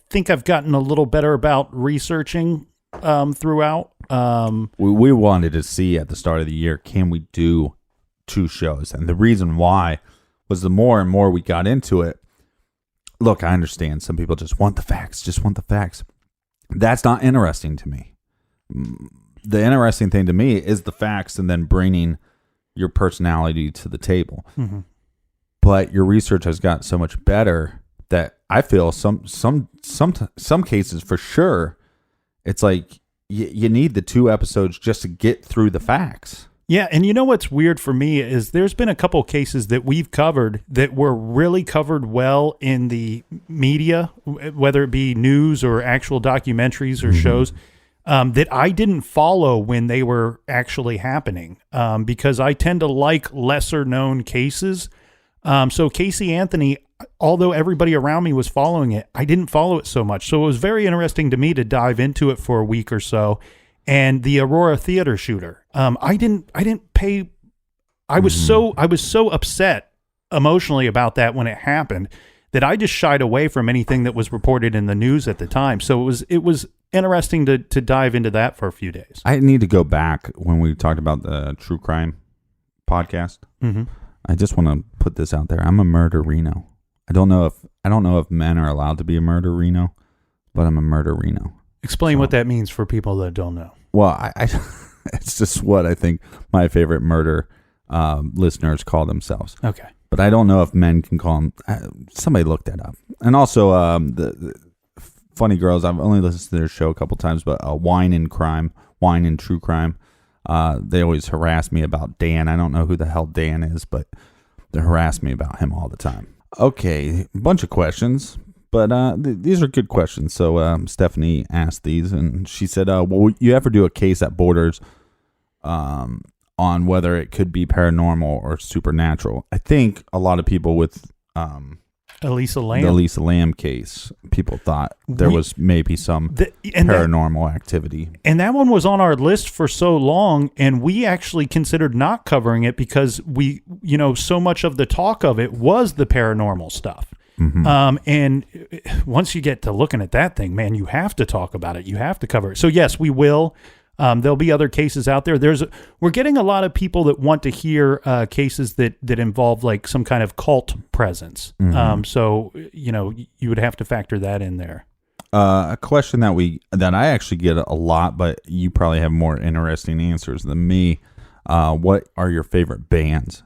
[SPEAKER 6] think I've gotten a little better about researching throughout.
[SPEAKER 5] We wanted to see at the start of the year, can we do 2 shows? And the reason why was the more and more we got into it. Look, I understand some people just want the facts, That's not interesting to me. The interesting thing to me is the facts and then bringing your personality to the table. But your research has gotten so much better that I feel some cases for sure, it's like you need the 2 episodes just to get through the facts.
[SPEAKER 6] Yeah, and you know what's weird for me is there's been a couple cases that we've covered that were really covered well in the media, whether it be news or actual documentaries or shows, that I didn't follow when they were actually happening, because I tend to like lesser known cases. So Casey Anthony, although everybody around me was following it, I didn't follow it so much. So it was very interesting to me to dive into it for a week or so. And the Aurora Theater shooter, I didn't pay. I was so upset emotionally about that when it happened that I just shied away from anything that was reported in the news at the time. So it was interesting to dive into that for a few days.
[SPEAKER 5] I need to go back when we talked about the true crime podcast. I just want to put this out there. I'm a murderino. I don't know if men are allowed to be a murderino, but I'm a murderino.
[SPEAKER 6] Explain what that means for people that don't know.
[SPEAKER 5] Well, I it's just what I think my favorite murder listeners call themselves.
[SPEAKER 6] Okay.
[SPEAKER 5] But I don't know if men can call them. Somebody look that up. And also, the Funny Girls, I've only listened to their show a couple times, but Wine and True Crime. They always harass me about Dan. I don't know who the hell Dan is, but they harass me about him all the time. Okay, a bunch of questions. But these are good questions. So Stephanie asked these, and she said, will you ever do a case that borders on whether it could be paranormal or supernatural? I think a lot of people with
[SPEAKER 6] Elisa Lam.
[SPEAKER 5] The Elisa Lam case, people thought there was maybe some paranormal activity.
[SPEAKER 6] And that one was on our list for so long, and we actually considered not covering it because so much of the talk of it was the paranormal stuff. And once you get to looking at that thing, man, you have to talk about it. You have to cover it. So yes, we will. There'll be other cases out there. We're getting a lot of people that want to hear cases that involve like some kind of cult presence. So you would have to factor that in there.
[SPEAKER 5] A question that I actually get a lot, but you probably have more interesting answers than me. What are your favorite bands?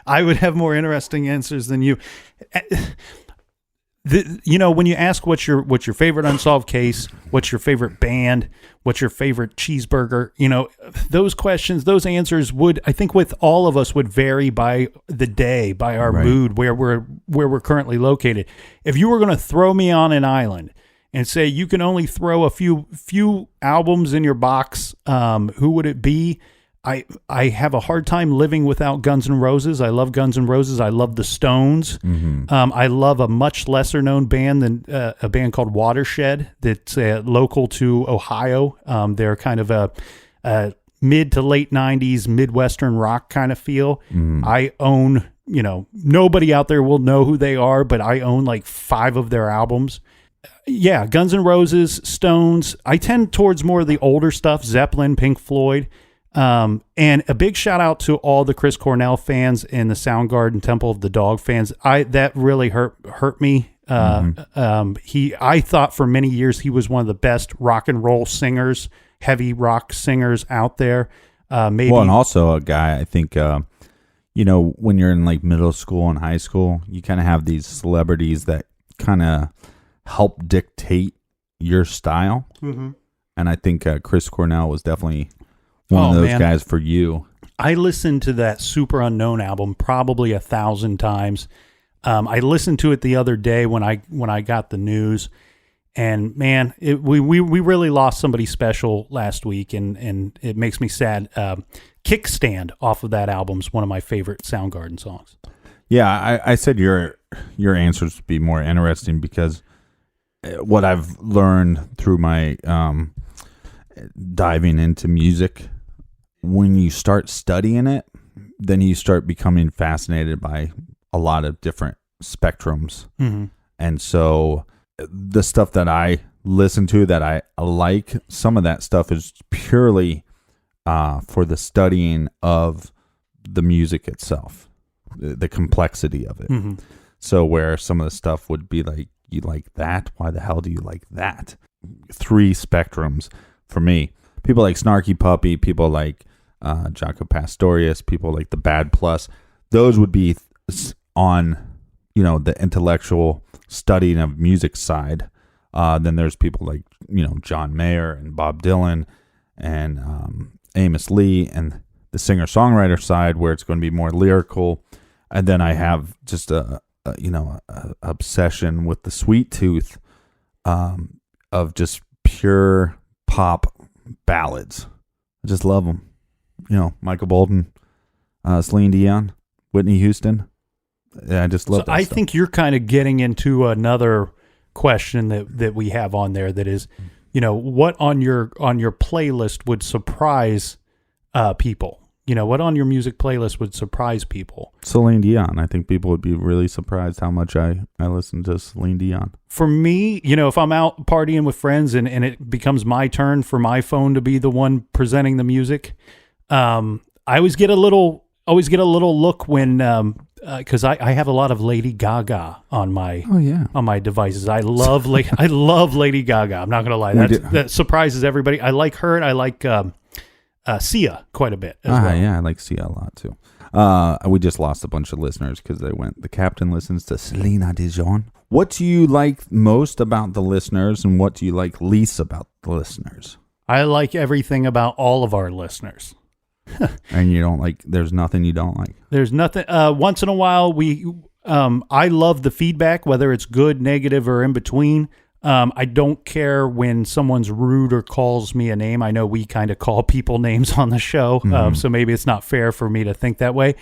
[SPEAKER 6] I would have more interesting answers than you. When you ask what's your favorite unsolved case, what's your favorite band, what's your favorite cheeseburger, those questions, those answers would, I think, with all of us would vary by the day, by our mood, where we're currently located. If you were going to throw me on an island and say you can only throw a few albums in your box, who would it be? I have a hard time living without Guns N' Roses. I love Guns N' Roses. I love the Stones. I love a much lesser known band than a band called Watershed that's local to Ohio. They're kind of a mid to late 90s Midwestern rock kind of feel. I own, nobody out there will know who they are, but I own like 5 of their albums. Yeah, Guns N' Roses, Stones. I tend towards more of the older stuff, Zeppelin, Pink Floyd. And a big shout out to all the Chris Cornell fans and the Soundgarden Temple of the Dog fans. That really hurt me. I thought for many years he was one of the best rock and roll singers, heavy rock singers out there. And
[SPEAKER 5] also a guy, I think, when you're in like middle school and high school, you kind of have these celebrities that kind of help dictate your style. And I think Chris Cornell was definitely one of those guys for you.
[SPEAKER 6] I listened to that Super Unknown album probably 1,000 times. I listened to it the other day when I got the news, and man, we really lost somebody special last week, and it makes me sad. Kickstand off of that album is one of my favorite Soundgarden songs.
[SPEAKER 5] Yeah, I said your answers would be more interesting because what I've learned through my diving into music, when you start studying it, then you start becoming fascinated by a lot of different spectrums. And so the stuff that I listen to that I like, some of that stuff is purely for the studying of the music itself, the complexity of it. So where some of the stuff would be like, you like that? Why the hell do you like that? 3 spectrums for me. People like Snarky Puppy, people like Jaco Pastorius, people like the Bad Plus. Those would be on, the intellectual studying of music side. Then there's people like, John Mayer and Bob Dylan and Amos Lee and the singer-songwriter side where it's going to be more lyrical. And then I have just a obsession with the sweet tooth of just pure pop ballads. I just love them. Michael Bolton, Celine Dion, Whitney Houston. Yeah, I just love that
[SPEAKER 6] I
[SPEAKER 5] stuff.
[SPEAKER 6] think you're kind of getting into another question that we have on there that is, what on your playlist would surprise people? What on your music playlist would surprise people?
[SPEAKER 5] Celine Dion. I think people would be really surprised how much I listen to Celine Dion.
[SPEAKER 6] For me, if I'm out partying with friends and it becomes my turn for my phone to be the one presenting the music, I always get a little look when because I have a lot of Lady Gaga on my devices. I love Lady Gaga. I'm not gonna lie, that surprises everybody. I like her, and I like Sia quite a bit as well.
[SPEAKER 5] Yeah, I like Sia a lot too. We just lost a bunch of listeners because the captain listens to Selena Dijon. What do you like most about the listeners, and what do you like least about the listeners?
[SPEAKER 6] I like everything about all of our listeners.
[SPEAKER 5] And you don't like, there's nothing you don't like?
[SPEAKER 6] There's nothing. Once in a while, I love the feedback, whether it's good, negative, or in between. I don't care when someone's rude or calls me a name. I know we kind of call people names on the show, so maybe it's not fair for me to think that way.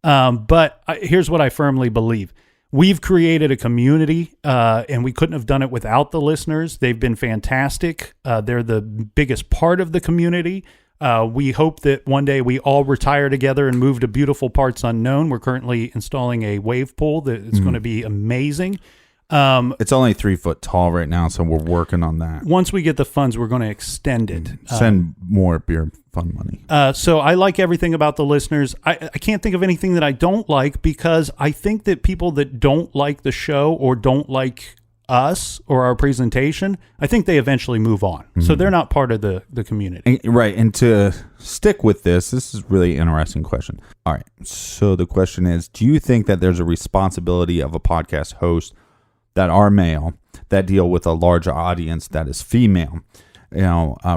[SPEAKER 6] But here's what I firmly believe. We've created a community, and we couldn't have done it without the listeners. They've been fantastic. They're the biggest part of the community. We hope that one day we all retire together and move to beautiful parts unknown. We're currently installing a wave pool that is going to be amazing.
[SPEAKER 5] It's only 3 foot tall right now, so we're working on that.
[SPEAKER 6] Once we get the funds, we're going to extend it.
[SPEAKER 5] Send more beer fund money.
[SPEAKER 6] So I like everything about the listeners. I can't think of anything that I don't like, because I think that people that don't like the show or don't like us or our presentation, I think they eventually move on. So they're not part of the community.
[SPEAKER 5] Right. And to stick with this is a really interesting question. All right. So the question is, do you think that there's a responsibility of a podcast host that are male, that deal with a large audience that is female,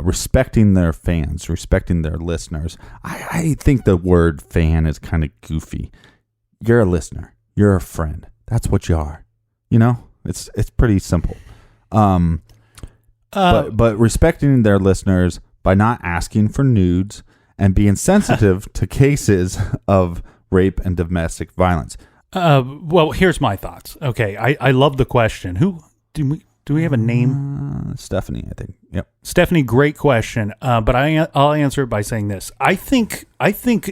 [SPEAKER 5] respecting their fans, respecting their listeners? I think the word fan is kind of goofy. You're a listener. You're a friend. That's what you are. It's pretty simple. But respecting their listeners by not asking for nudes and being sensitive to cases of rape and domestic violence.
[SPEAKER 6] Well, here's my thoughts. Okay, I love the question. Who do we have a name?
[SPEAKER 5] Stephanie, I think. Yep.
[SPEAKER 6] Stephanie, great question. But I'll answer it by saying this. I think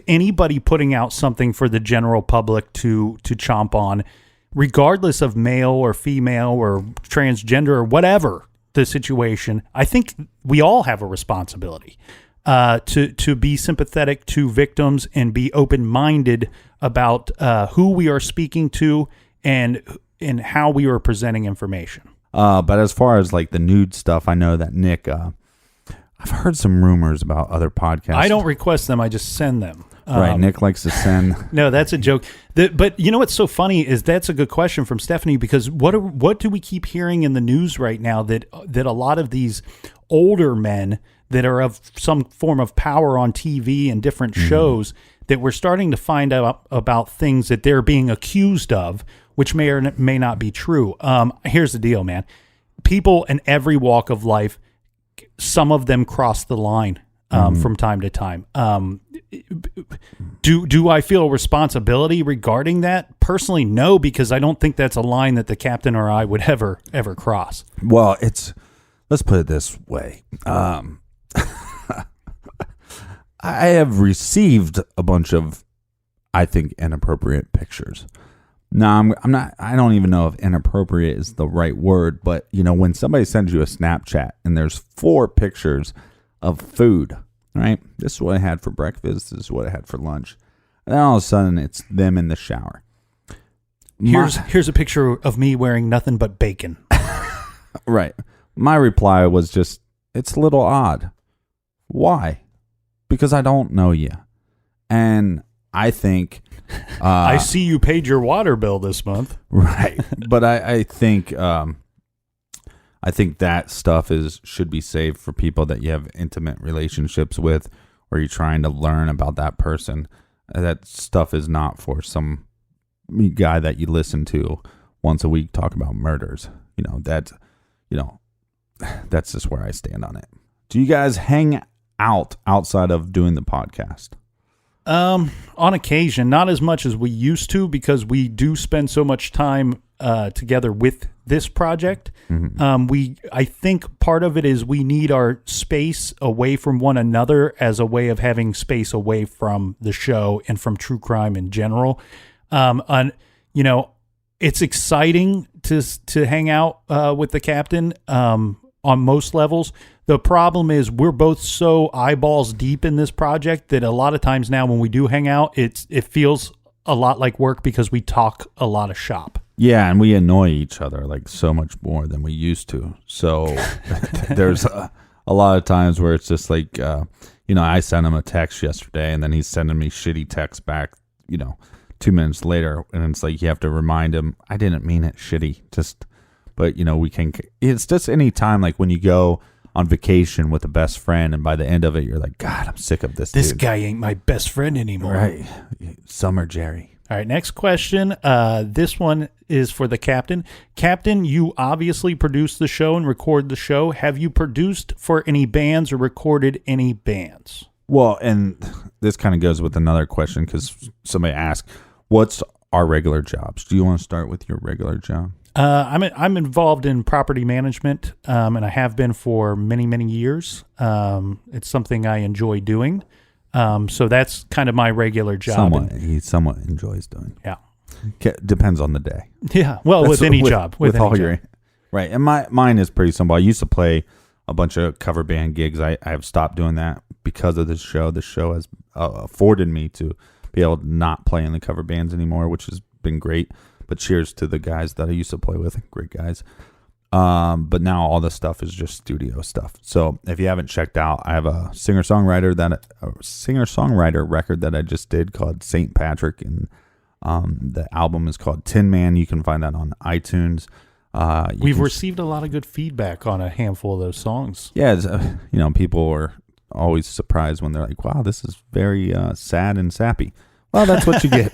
[SPEAKER 6] anybody putting out something for the general public to chomp on, regardless of male or female or transgender or whatever the situation, I think we all have a responsibility to be sympathetic to victims and be open-minded about who we are speaking to and how we are presenting information.
[SPEAKER 5] But as far as like the nude stuff, I know that Nick, I've heard some rumors about other podcasts.
[SPEAKER 6] I don't request them. I just send them.
[SPEAKER 5] Right. Nick likes to send.
[SPEAKER 6] No, that's a joke. But you know what's so funny is that's a good question from Stephanie, because what do we keep hearing in the news right now that a lot of these older men that are of some form of power on TV and different shows, that we're starting to find out about things that they're being accused of, which may or may not be true. Here's the deal, man. People in every walk of life, some of them cross the line from time to time. Do I feel a responsibility regarding that? Personally, no, because I don't think that's a line that the captain or I would ever cross.
[SPEAKER 5] Well, let's put it this way. I have received a bunch of, I think, inappropriate pictures. No, I don't even know if inappropriate is the right word, but when somebody sends you a Snapchat and there's 4 pictures of food, right? This is what I had for breakfast. This is what I had for lunch. And then all of a sudden it's them in the shower.
[SPEAKER 6] Here's a picture of me wearing nothing but bacon.
[SPEAKER 5] Right. My reply was just, it's a little odd. Why? Because I don't know you. And I think...
[SPEAKER 6] I see you paid your water bill this month.
[SPEAKER 5] Right. But I think that stuff should be saved for people that you have intimate relationships with, or you're trying to learn about that person. That stuff is not for some guy that you listen to once a week talk about murders. That's just where I stand on it. Do you guys hang out outside of doing the podcast?
[SPEAKER 6] On occasion, not as much as we used to, because we do spend so much time together with this project. I think part of it is we need our space away from one another as a way of having space away from the show and from true crime in general. It's exciting to hang out with the captain on most levels. The problem is we're both so eyeballs deep in this project that a lot of times now when we do hang out, it feels a lot like work because we talk a lot of shop.
[SPEAKER 5] Yeah, and we annoy each other like so much more than we used to. So there's a lot of times where it's just like, I sent him a text yesterday and then he's sending me shitty texts back, 2 minutes later. And it's like you have to remind him, I didn't mean it shitty. But it's just any time like when you go on vacation with a best friend, and by the end of it, you're like, God, I'm sick of this
[SPEAKER 6] This
[SPEAKER 5] dude.
[SPEAKER 6] guy ain't my best friend anymore.
[SPEAKER 5] Right. Summer Jerry.
[SPEAKER 6] All right, next question. This one is for the captain. Captain, you obviously produce the show and record the show. Have you produced for any bands or recorded any bands?
[SPEAKER 5] Well, and this kind of goes with another question because somebody asked, what's our regular jobs? Do you want to start with your regular job?
[SPEAKER 6] I'm involved in property management, and I have been for many, many years. It's something I enjoy doing. So that's kind of my regular job.
[SPEAKER 5] He somewhat enjoys doing.
[SPEAKER 6] Yeah.
[SPEAKER 5] Depends on the day.
[SPEAKER 6] Yeah. Well, with any job.
[SPEAKER 5] With all your right. And mine is pretty simple. I used to play a bunch of cover band gigs. I have stopped doing that because of this show. The show has afforded me to be able to not play in the cover bands anymore, which has been great. But cheers to the guys that I used to play with. Great guys. But now all this stuff is just studio stuff. So if you haven't checked out, I have a singer-songwriter record that I just did called St. Patrick, and the album is called Tin Man. You can find that on iTunes.
[SPEAKER 6] We've received a lot of good feedback on a handful of those songs.
[SPEAKER 5] Yeah, people are always surprised when they're like, "Wow, this is very sad and sappy." Well, that's what you get.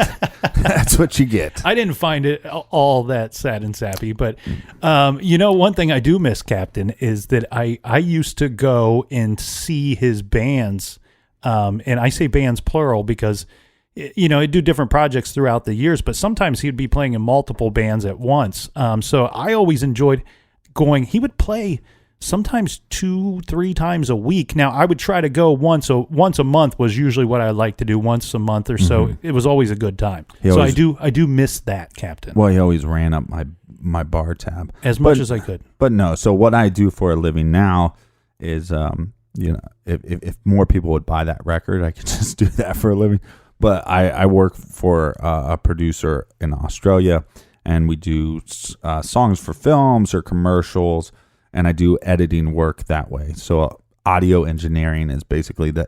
[SPEAKER 5] That's what you get.
[SPEAKER 6] I didn't find it all that sad and sappy, but one thing I do miss, Captain, is that I used to go and see his bands, and I say bands plural because he'd do different projects throughout the years, but sometimes he'd be playing in multiple bands at once. So I always enjoyed going. He would play sometimes 2-3 times a week. Now I would try to go once a month was usually what I like to do, once a month or so. Mm-hmm. It was always a good time. I do miss that, Captain.
[SPEAKER 5] Well, he always ran up my bar tab
[SPEAKER 6] as much as I could.
[SPEAKER 5] But no, so what I do for a living now is if more people would buy that record, I could just do that for a living. But I work for a producer in Australia, and we do songs for films or commercials. And I do editing work that way. So audio engineering is basically the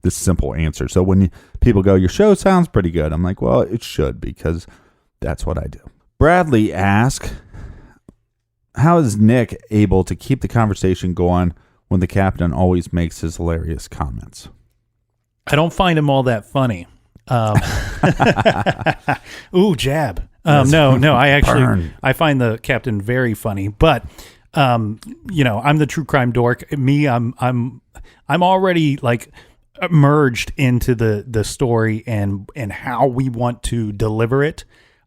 [SPEAKER 5] simple answer. So when people go, your show sounds pretty good, I'm like, well, it should, because that's what I do. Bradley asks, how is Nick able to keep the conversation going when the captain always makes his hilarious comments?
[SPEAKER 6] I don't find him all that funny. Ooh, jab. No, I find the captain very funny, but I'm the true crime dork. I'm already like merged into the story and how we want to deliver it.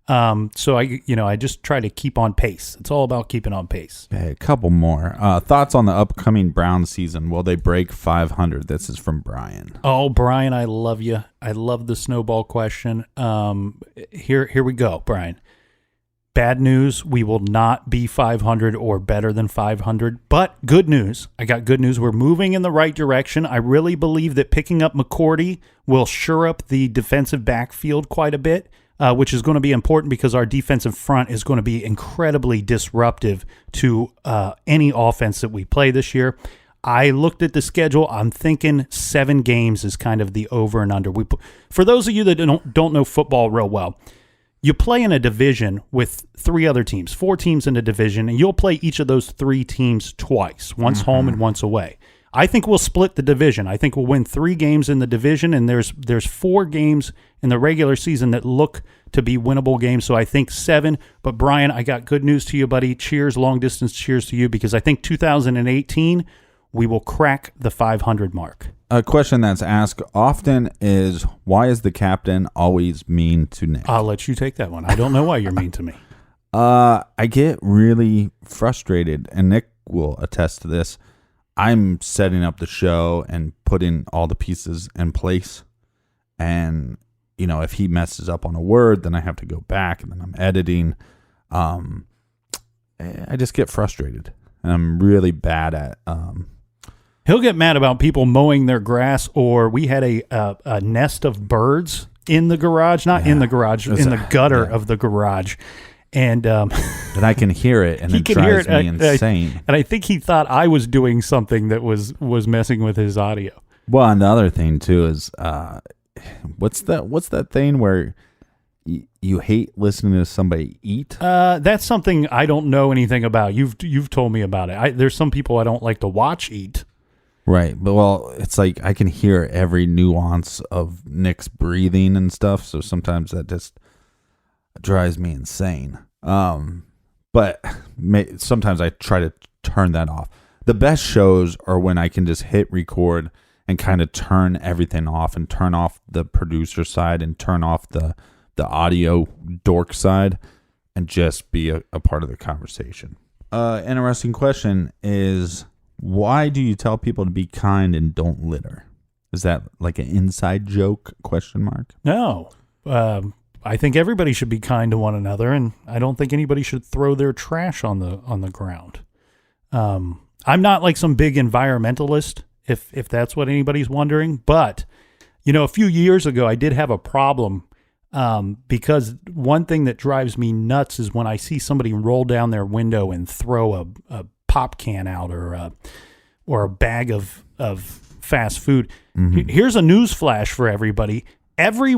[SPEAKER 6] So I just try to keep on pace. It's all about keeping on pace.
[SPEAKER 5] Okay, a couple more thoughts on the upcoming Browns season. Will they break 500? This is from Brian.
[SPEAKER 6] Oh, Brian, I love you. I love the snowball question. Here we go, Brian. Bad news, we will not be 500 or better than 500, but good news. I got good news. We're moving in the right direction. I really believe that picking up McCourty will shore up the defensive backfield quite a bit, which is going to be important because our defensive front is going to be incredibly disruptive to any offense that we play this year. I looked at the schedule. I'm thinking 7 games is kind of the over and under. For those of you that don't know football real well, you play in a division with 3 other teams, 4 teams in a division, and you'll play each of those 3 teams twice, once home and once away. I think we'll split the division. I think we'll win 3 games in the division, and there's 4 games in the regular season that look to be winnable games, so I think 7. But Brian, I got good news to you, buddy. Cheers, long distance cheers to you, because I think 2018 we will crack the 500 mark.
[SPEAKER 5] A question that's asked often is, why is the captain always mean to Nick?
[SPEAKER 6] I'll let you take that one. I don't know why you're mean to me.
[SPEAKER 5] I get really frustrated, and Nick will attest to this. I'm setting up the show and putting all the pieces in place. And, if he messes up on a word, then I have to go back, and then I'm editing. I just get frustrated, and I'm really bad at...
[SPEAKER 6] He'll get mad about people mowing their grass, or we had a nest of birds in the garage, in the garage, in the gutter of the garage. And
[SPEAKER 5] I can hear it, and it drives me insane.
[SPEAKER 6] And I think he thought I was doing something that was messing with his audio.
[SPEAKER 5] Well, and the other thing, too, is what's that thing where you hate listening to somebody eat?
[SPEAKER 6] That's something I don't know anything about. You've told me about it. There's some people I don't like to watch eat.
[SPEAKER 5] Right. But, well, it's like I can hear every nuance of Nick's breathing and stuff. So sometimes that just drives me insane. But sometimes I try to turn that off. The best shows are when I can just hit record and kind of turn everything off, and turn off the producer side and turn off the audio dork side. and just be a part of the conversation. Interesting question is, why do you tell people to be kind and don't litter? Is that like an inside joke, question mark?
[SPEAKER 6] No. I think everybody should be kind to one another, and I don't think anybody should throw their trash on the ground. I'm not like some big environmentalist, if that's what anybody's wondering, but a few years ago I did have a problem because one thing that drives me nuts is when I see somebody roll down their window and throw a pop can out or a bag of fast food. Mm-hmm. Here's a news flash for everybody. Every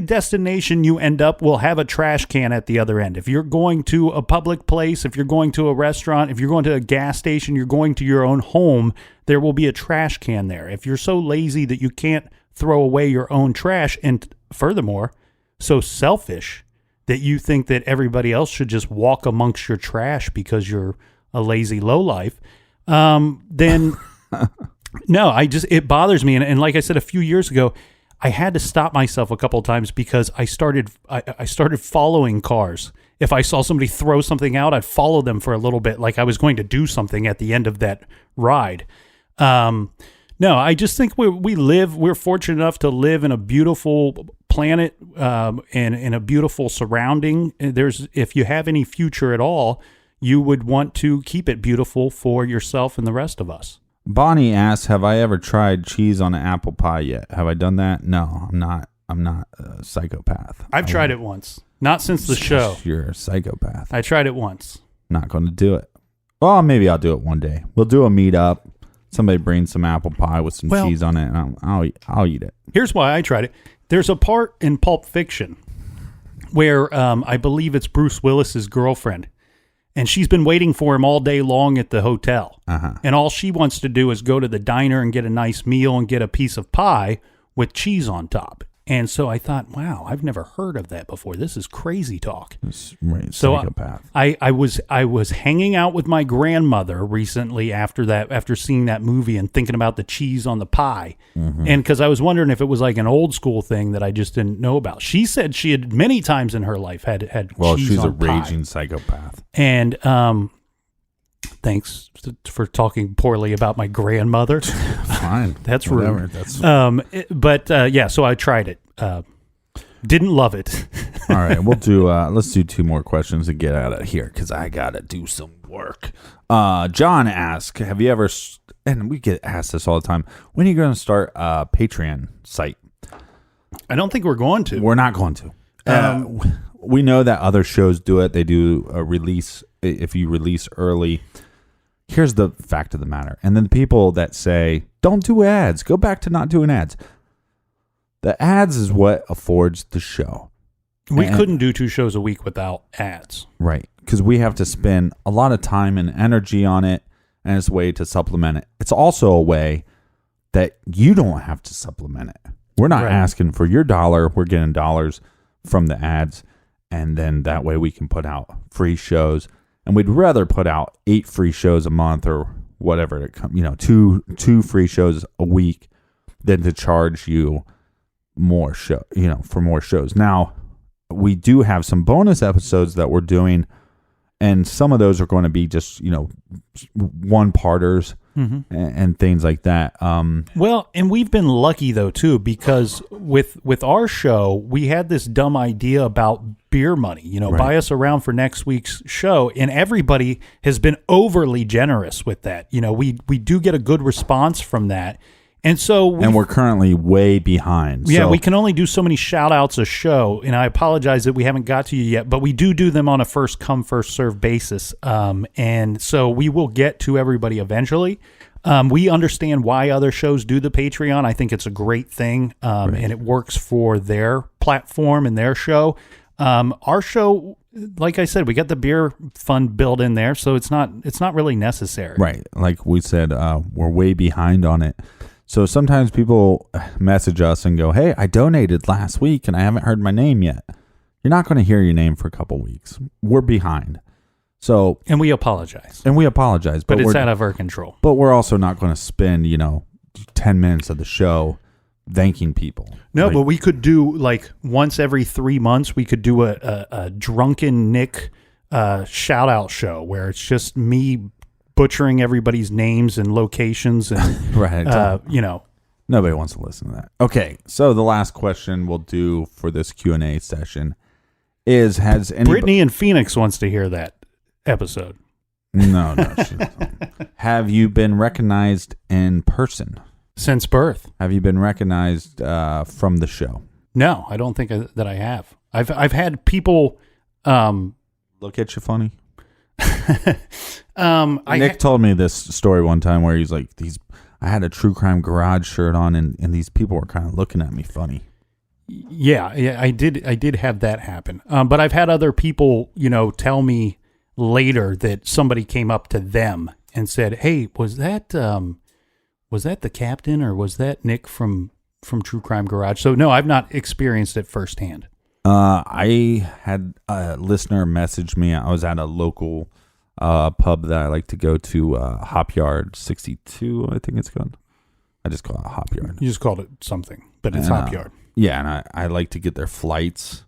[SPEAKER 6] destination you end up will have a trash can at the other end. If you're going to a public place, if you're going to a restaurant, if you're going to a gas station, you're going to your own home, there will be a trash can there. If you're so lazy that you can't throw away your own trash, and furthermore, so selfish that you think that everybody else should just walk amongst your trash because you're a lazy lowlife, then no, it bothers me. And like I said, a few years ago, I had to stop myself a couple of times because I started following cars. If I saw somebody throw something out, I'd follow them for a little bit, like I was going to do something at the end of that ride. No, I just think we're fortunate enough to live in a beautiful planet and in a beautiful surrounding. If you have any future at all, you would want to keep it beautiful for yourself and the rest of us.
[SPEAKER 5] Bonnie asks, have I ever tried cheese on an apple pie yet? Have I done that? No, I'm not a psychopath.
[SPEAKER 6] I've tried it once. Not since the show.
[SPEAKER 5] You're a psychopath.
[SPEAKER 6] I tried it once.
[SPEAKER 5] Not going to do it. Well, maybe I'll do it one day. We'll do a meetup. Somebody brings some apple pie with some cheese on it, and I'll eat it.
[SPEAKER 6] Here's why I tried it. There's a part in Pulp Fiction where I believe it's Bruce Willis's girlfriend, and she's been waiting for him all day long at the hotel. Uh-huh. And all she wants to do is go to the diner and get a nice meal and get a piece of pie with cheese on top. And so I thought, wow, I've never heard of that before. This is crazy talk.
[SPEAKER 5] Right,
[SPEAKER 6] so
[SPEAKER 5] psychopath.
[SPEAKER 6] I was hanging out with my grandmother recently after seeing that movie and thinking about the cheese on the pie. Mm-hmm. And because I was wondering if it was like an old school thing that I just didn't know about. She said she had many times in her life had cheese on pie.
[SPEAKER 5] Well, she's a raging psychopath.
[SPEAKER 6] And thanks for talking poorly about my grandmother.
[SPEAKER 5] Fine.
[SPEAKER 6] That's
[SPEAKER 5] whatever.
[SPEAKER 6] Rude. Yeah, so I tried it. Didn't love it.
[SPEAKER 5] All right, we'll do. Let's do 2 more questions and get out of here because I gotta do some work. John asks, "Have you ever?" And we get asked this all the time. When are you going to start a Patreon site?
[SPEAKER 6] I don't think we're going to.
[SPEAKER 5] We're not going to. We know that other shows do it. They do a release if you release early. Here's the fact of the matter. And then the people that say, don't do ads, go back to not doing ads. The ads is what affords the show.
[SPEAKER 6] We couldn't do 2 shows a week without ads.
[SPEAKER 5] Right. Because we have to spend a lot of time and energy on it, and it's a way to supplement it. It's also a way that you don't have to supplement it. We're not asking for your dollar. We're getting dollars from the ads, and then that way we can put out free shows. And we'd rather put out 8 free shows a month or whatever, 2 free shows a week than to charge you more for more shows. Now, we do have some bonus episodes that we're doing, and some of those are going to be just, one-parters and things like that.
[SPEAKER 6] Well, and we've been lucky, though, too, because with our show, we had this dumb idea about beer money, buy us around for next week's show, and everybody has been overly generous with that. We do get a good response from that. And so
[SPEAKER 5] we're currently way behind.
[SPEAKER 6] Yeah, we can only do so many shout outs a show, and I apologize that we haven't got to you yet, but we do them on a first come, first serve basis. And so we will get to everybody eventually. We understand why other shows do the Patreon. I think it's a great thing, and it works for their platform and their show. Our show, like I said, we got the beer fund built in there, so it's not really necessary.
[SPEAKER 5] Right. Like we said, we're way behind on it. So sometimes people message us and go, hey, I donated last week and I haven't heard my name yet. You're not going to hear your name for a couple weeks. We're behind.
[SPEAKER 6] And we apologize.
[SPEAKER 5] But
[SPEAKER 6] it's out of our control.
[SPEAKER 5] But we're also not going to spend, 10 minutes of the show thanking people.
[SPEAKER 6] No,
[SPEAKER 5] Like,
[SPEAKER 6] but we could do like once every 3 months. We could do a drunken Nick shout out show where it's just me butchering everybody's names and locations and
[SPEAKER 5] right.
[SPEAKER 6] Nobody
[SPEAKER 5] wants to listen to that. Okay, so the last question we'll do for this Q&A session is: has anybody...
[SPEAKER 6] Brittany in Phoenix wants to hear that episode.
[SPEAKER 5] No, she doesn't. Have you been recognized in person
[SPEAKER 6] since birth?
[SPEAKER 5] Have you been recognized from the show?
[SPEAKER 6] No, I don't think that I have. I've had people
[SPEAKER 5] look at you funny.
[SPEAKER 6] Nick
[SPEAKER 5] Nick told me this story one time where he's like, I had a True Crime Garage shirt on, and these people were kind of looking at me funny.
[SPEAKER 6] Yeah, I did have that happen. But I've had other people, tell me later that somebody came up to them and said, "Hey, was that the captain, or was that Nick from True Crime Garage?" So no, I've not experienced it firsthand.
[SPEAKER 5] I had a listener message me. I was at a local pub that I like to go to, Hop Yard 62, I think it's called. I just call it Hop Yard.
[SPEAKER 6] You just called it something, but it's Hop Yard.
[SPEAKER 5] Yeah, and I like to get their flights.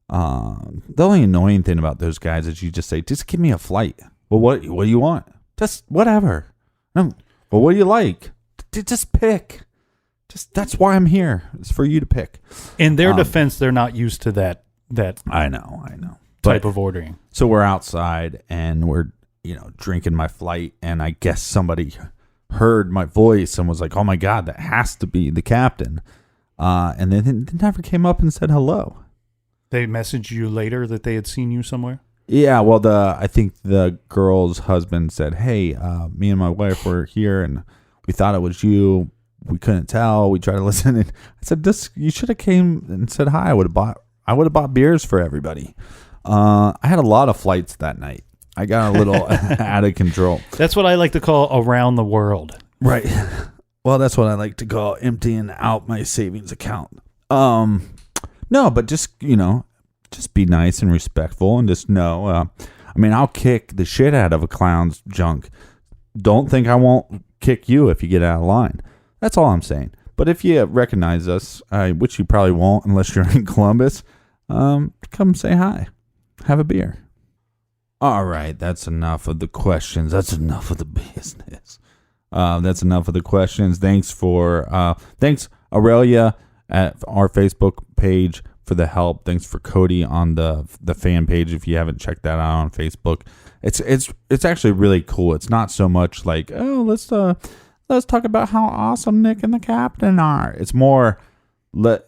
[SPEAKER 5] The only annoying thing about those guys is you just say, "Just give me a flight." Well, what do you want? Just whatever. Well, what do you like? Just pick. That's why I'm here. It's for you to pick.
[SPEAKER 6] In their defense, they're not used to that
[SPEAKER 5] I know.
[SPEAKER 6] type of ordering.
[SPEAKER 5] So we're outside and we're, drinking my flight, and I guess somebody heard my voice and was like, "Oh my God, that has to be the captain." And then they never came up and said hello.
[SPEAKER 6] They messaged you later that they had seen you somewhere?
[SPEAKER 5] Yeah, well, I think the girl's husband said, "Hey, me and my wife were here, and we thought it was you. We couldn't tell. We tried to listen." And I said, "You should have came and said hi. I would have bought beers for everybody." I had a lot of flights that night. I got a little out of control.
[SPEAKER 6] That's what I like to call around the world.
[SPEAKER 5] Right. Well, that's what I like to call emptying out my savings account. No, but just be nice and respectful, and just know. I'll kick the shit out of a clown's junk. Don't think I won't kick you if you get out of line. That's all I'm saying. But if you recognize us, which you probably won't unless you're in Columbus, come say hi. Have a beer. All right, that's enough of the questions. That's enough of the business. That's enough of the questions. Thanks Aurelia at our Facebook page for the help. Thanks for Cody on the fan page. If you haven't checked that out on Facebook, it's actually really cool. It's not so much like, "Oh, let's talk about how awesome Nick and the captain are." It's more,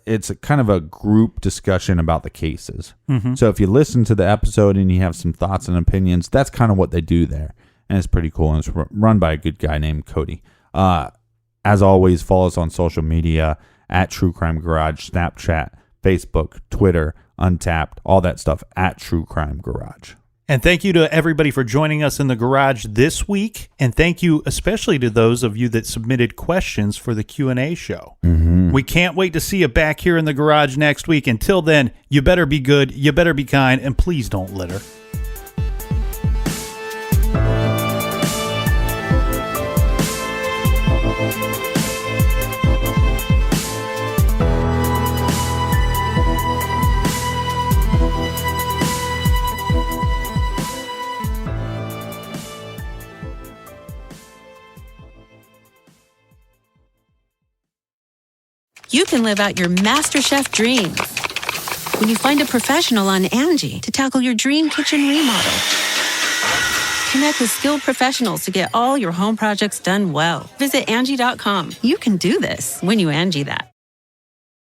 [SPEAKER 5] it's a kind of a group discussion about the cases. Mm-hmm. So if you listen to the episode and you have some thoughts and opinions, that's kind of what they do there. And it's pretty cool. And it's run by a good guy named Cody. As always, follow us on social media at True Crime Garage, Snapchat, Facebook, Twitter, Untapped, all that stuff at True Crime Garage.
[SPEAKER 6] And thank you to everybody for joining us in the garage this week. And thank you especially to those of you that submitted questions for the Q&A show. Mm-hmm. We can't wait to see you back here in the garage next week. Until then, you better be good, you better be kind, and please don't litter.
[SPEAKER 9] You can live out your MasterChef dreams when you find a professional on Angie to tackle your dream kitchen remodel. Connect with skilled professionals to get all your home projects done well. Visit Angie.com. You can do this when you Angie that.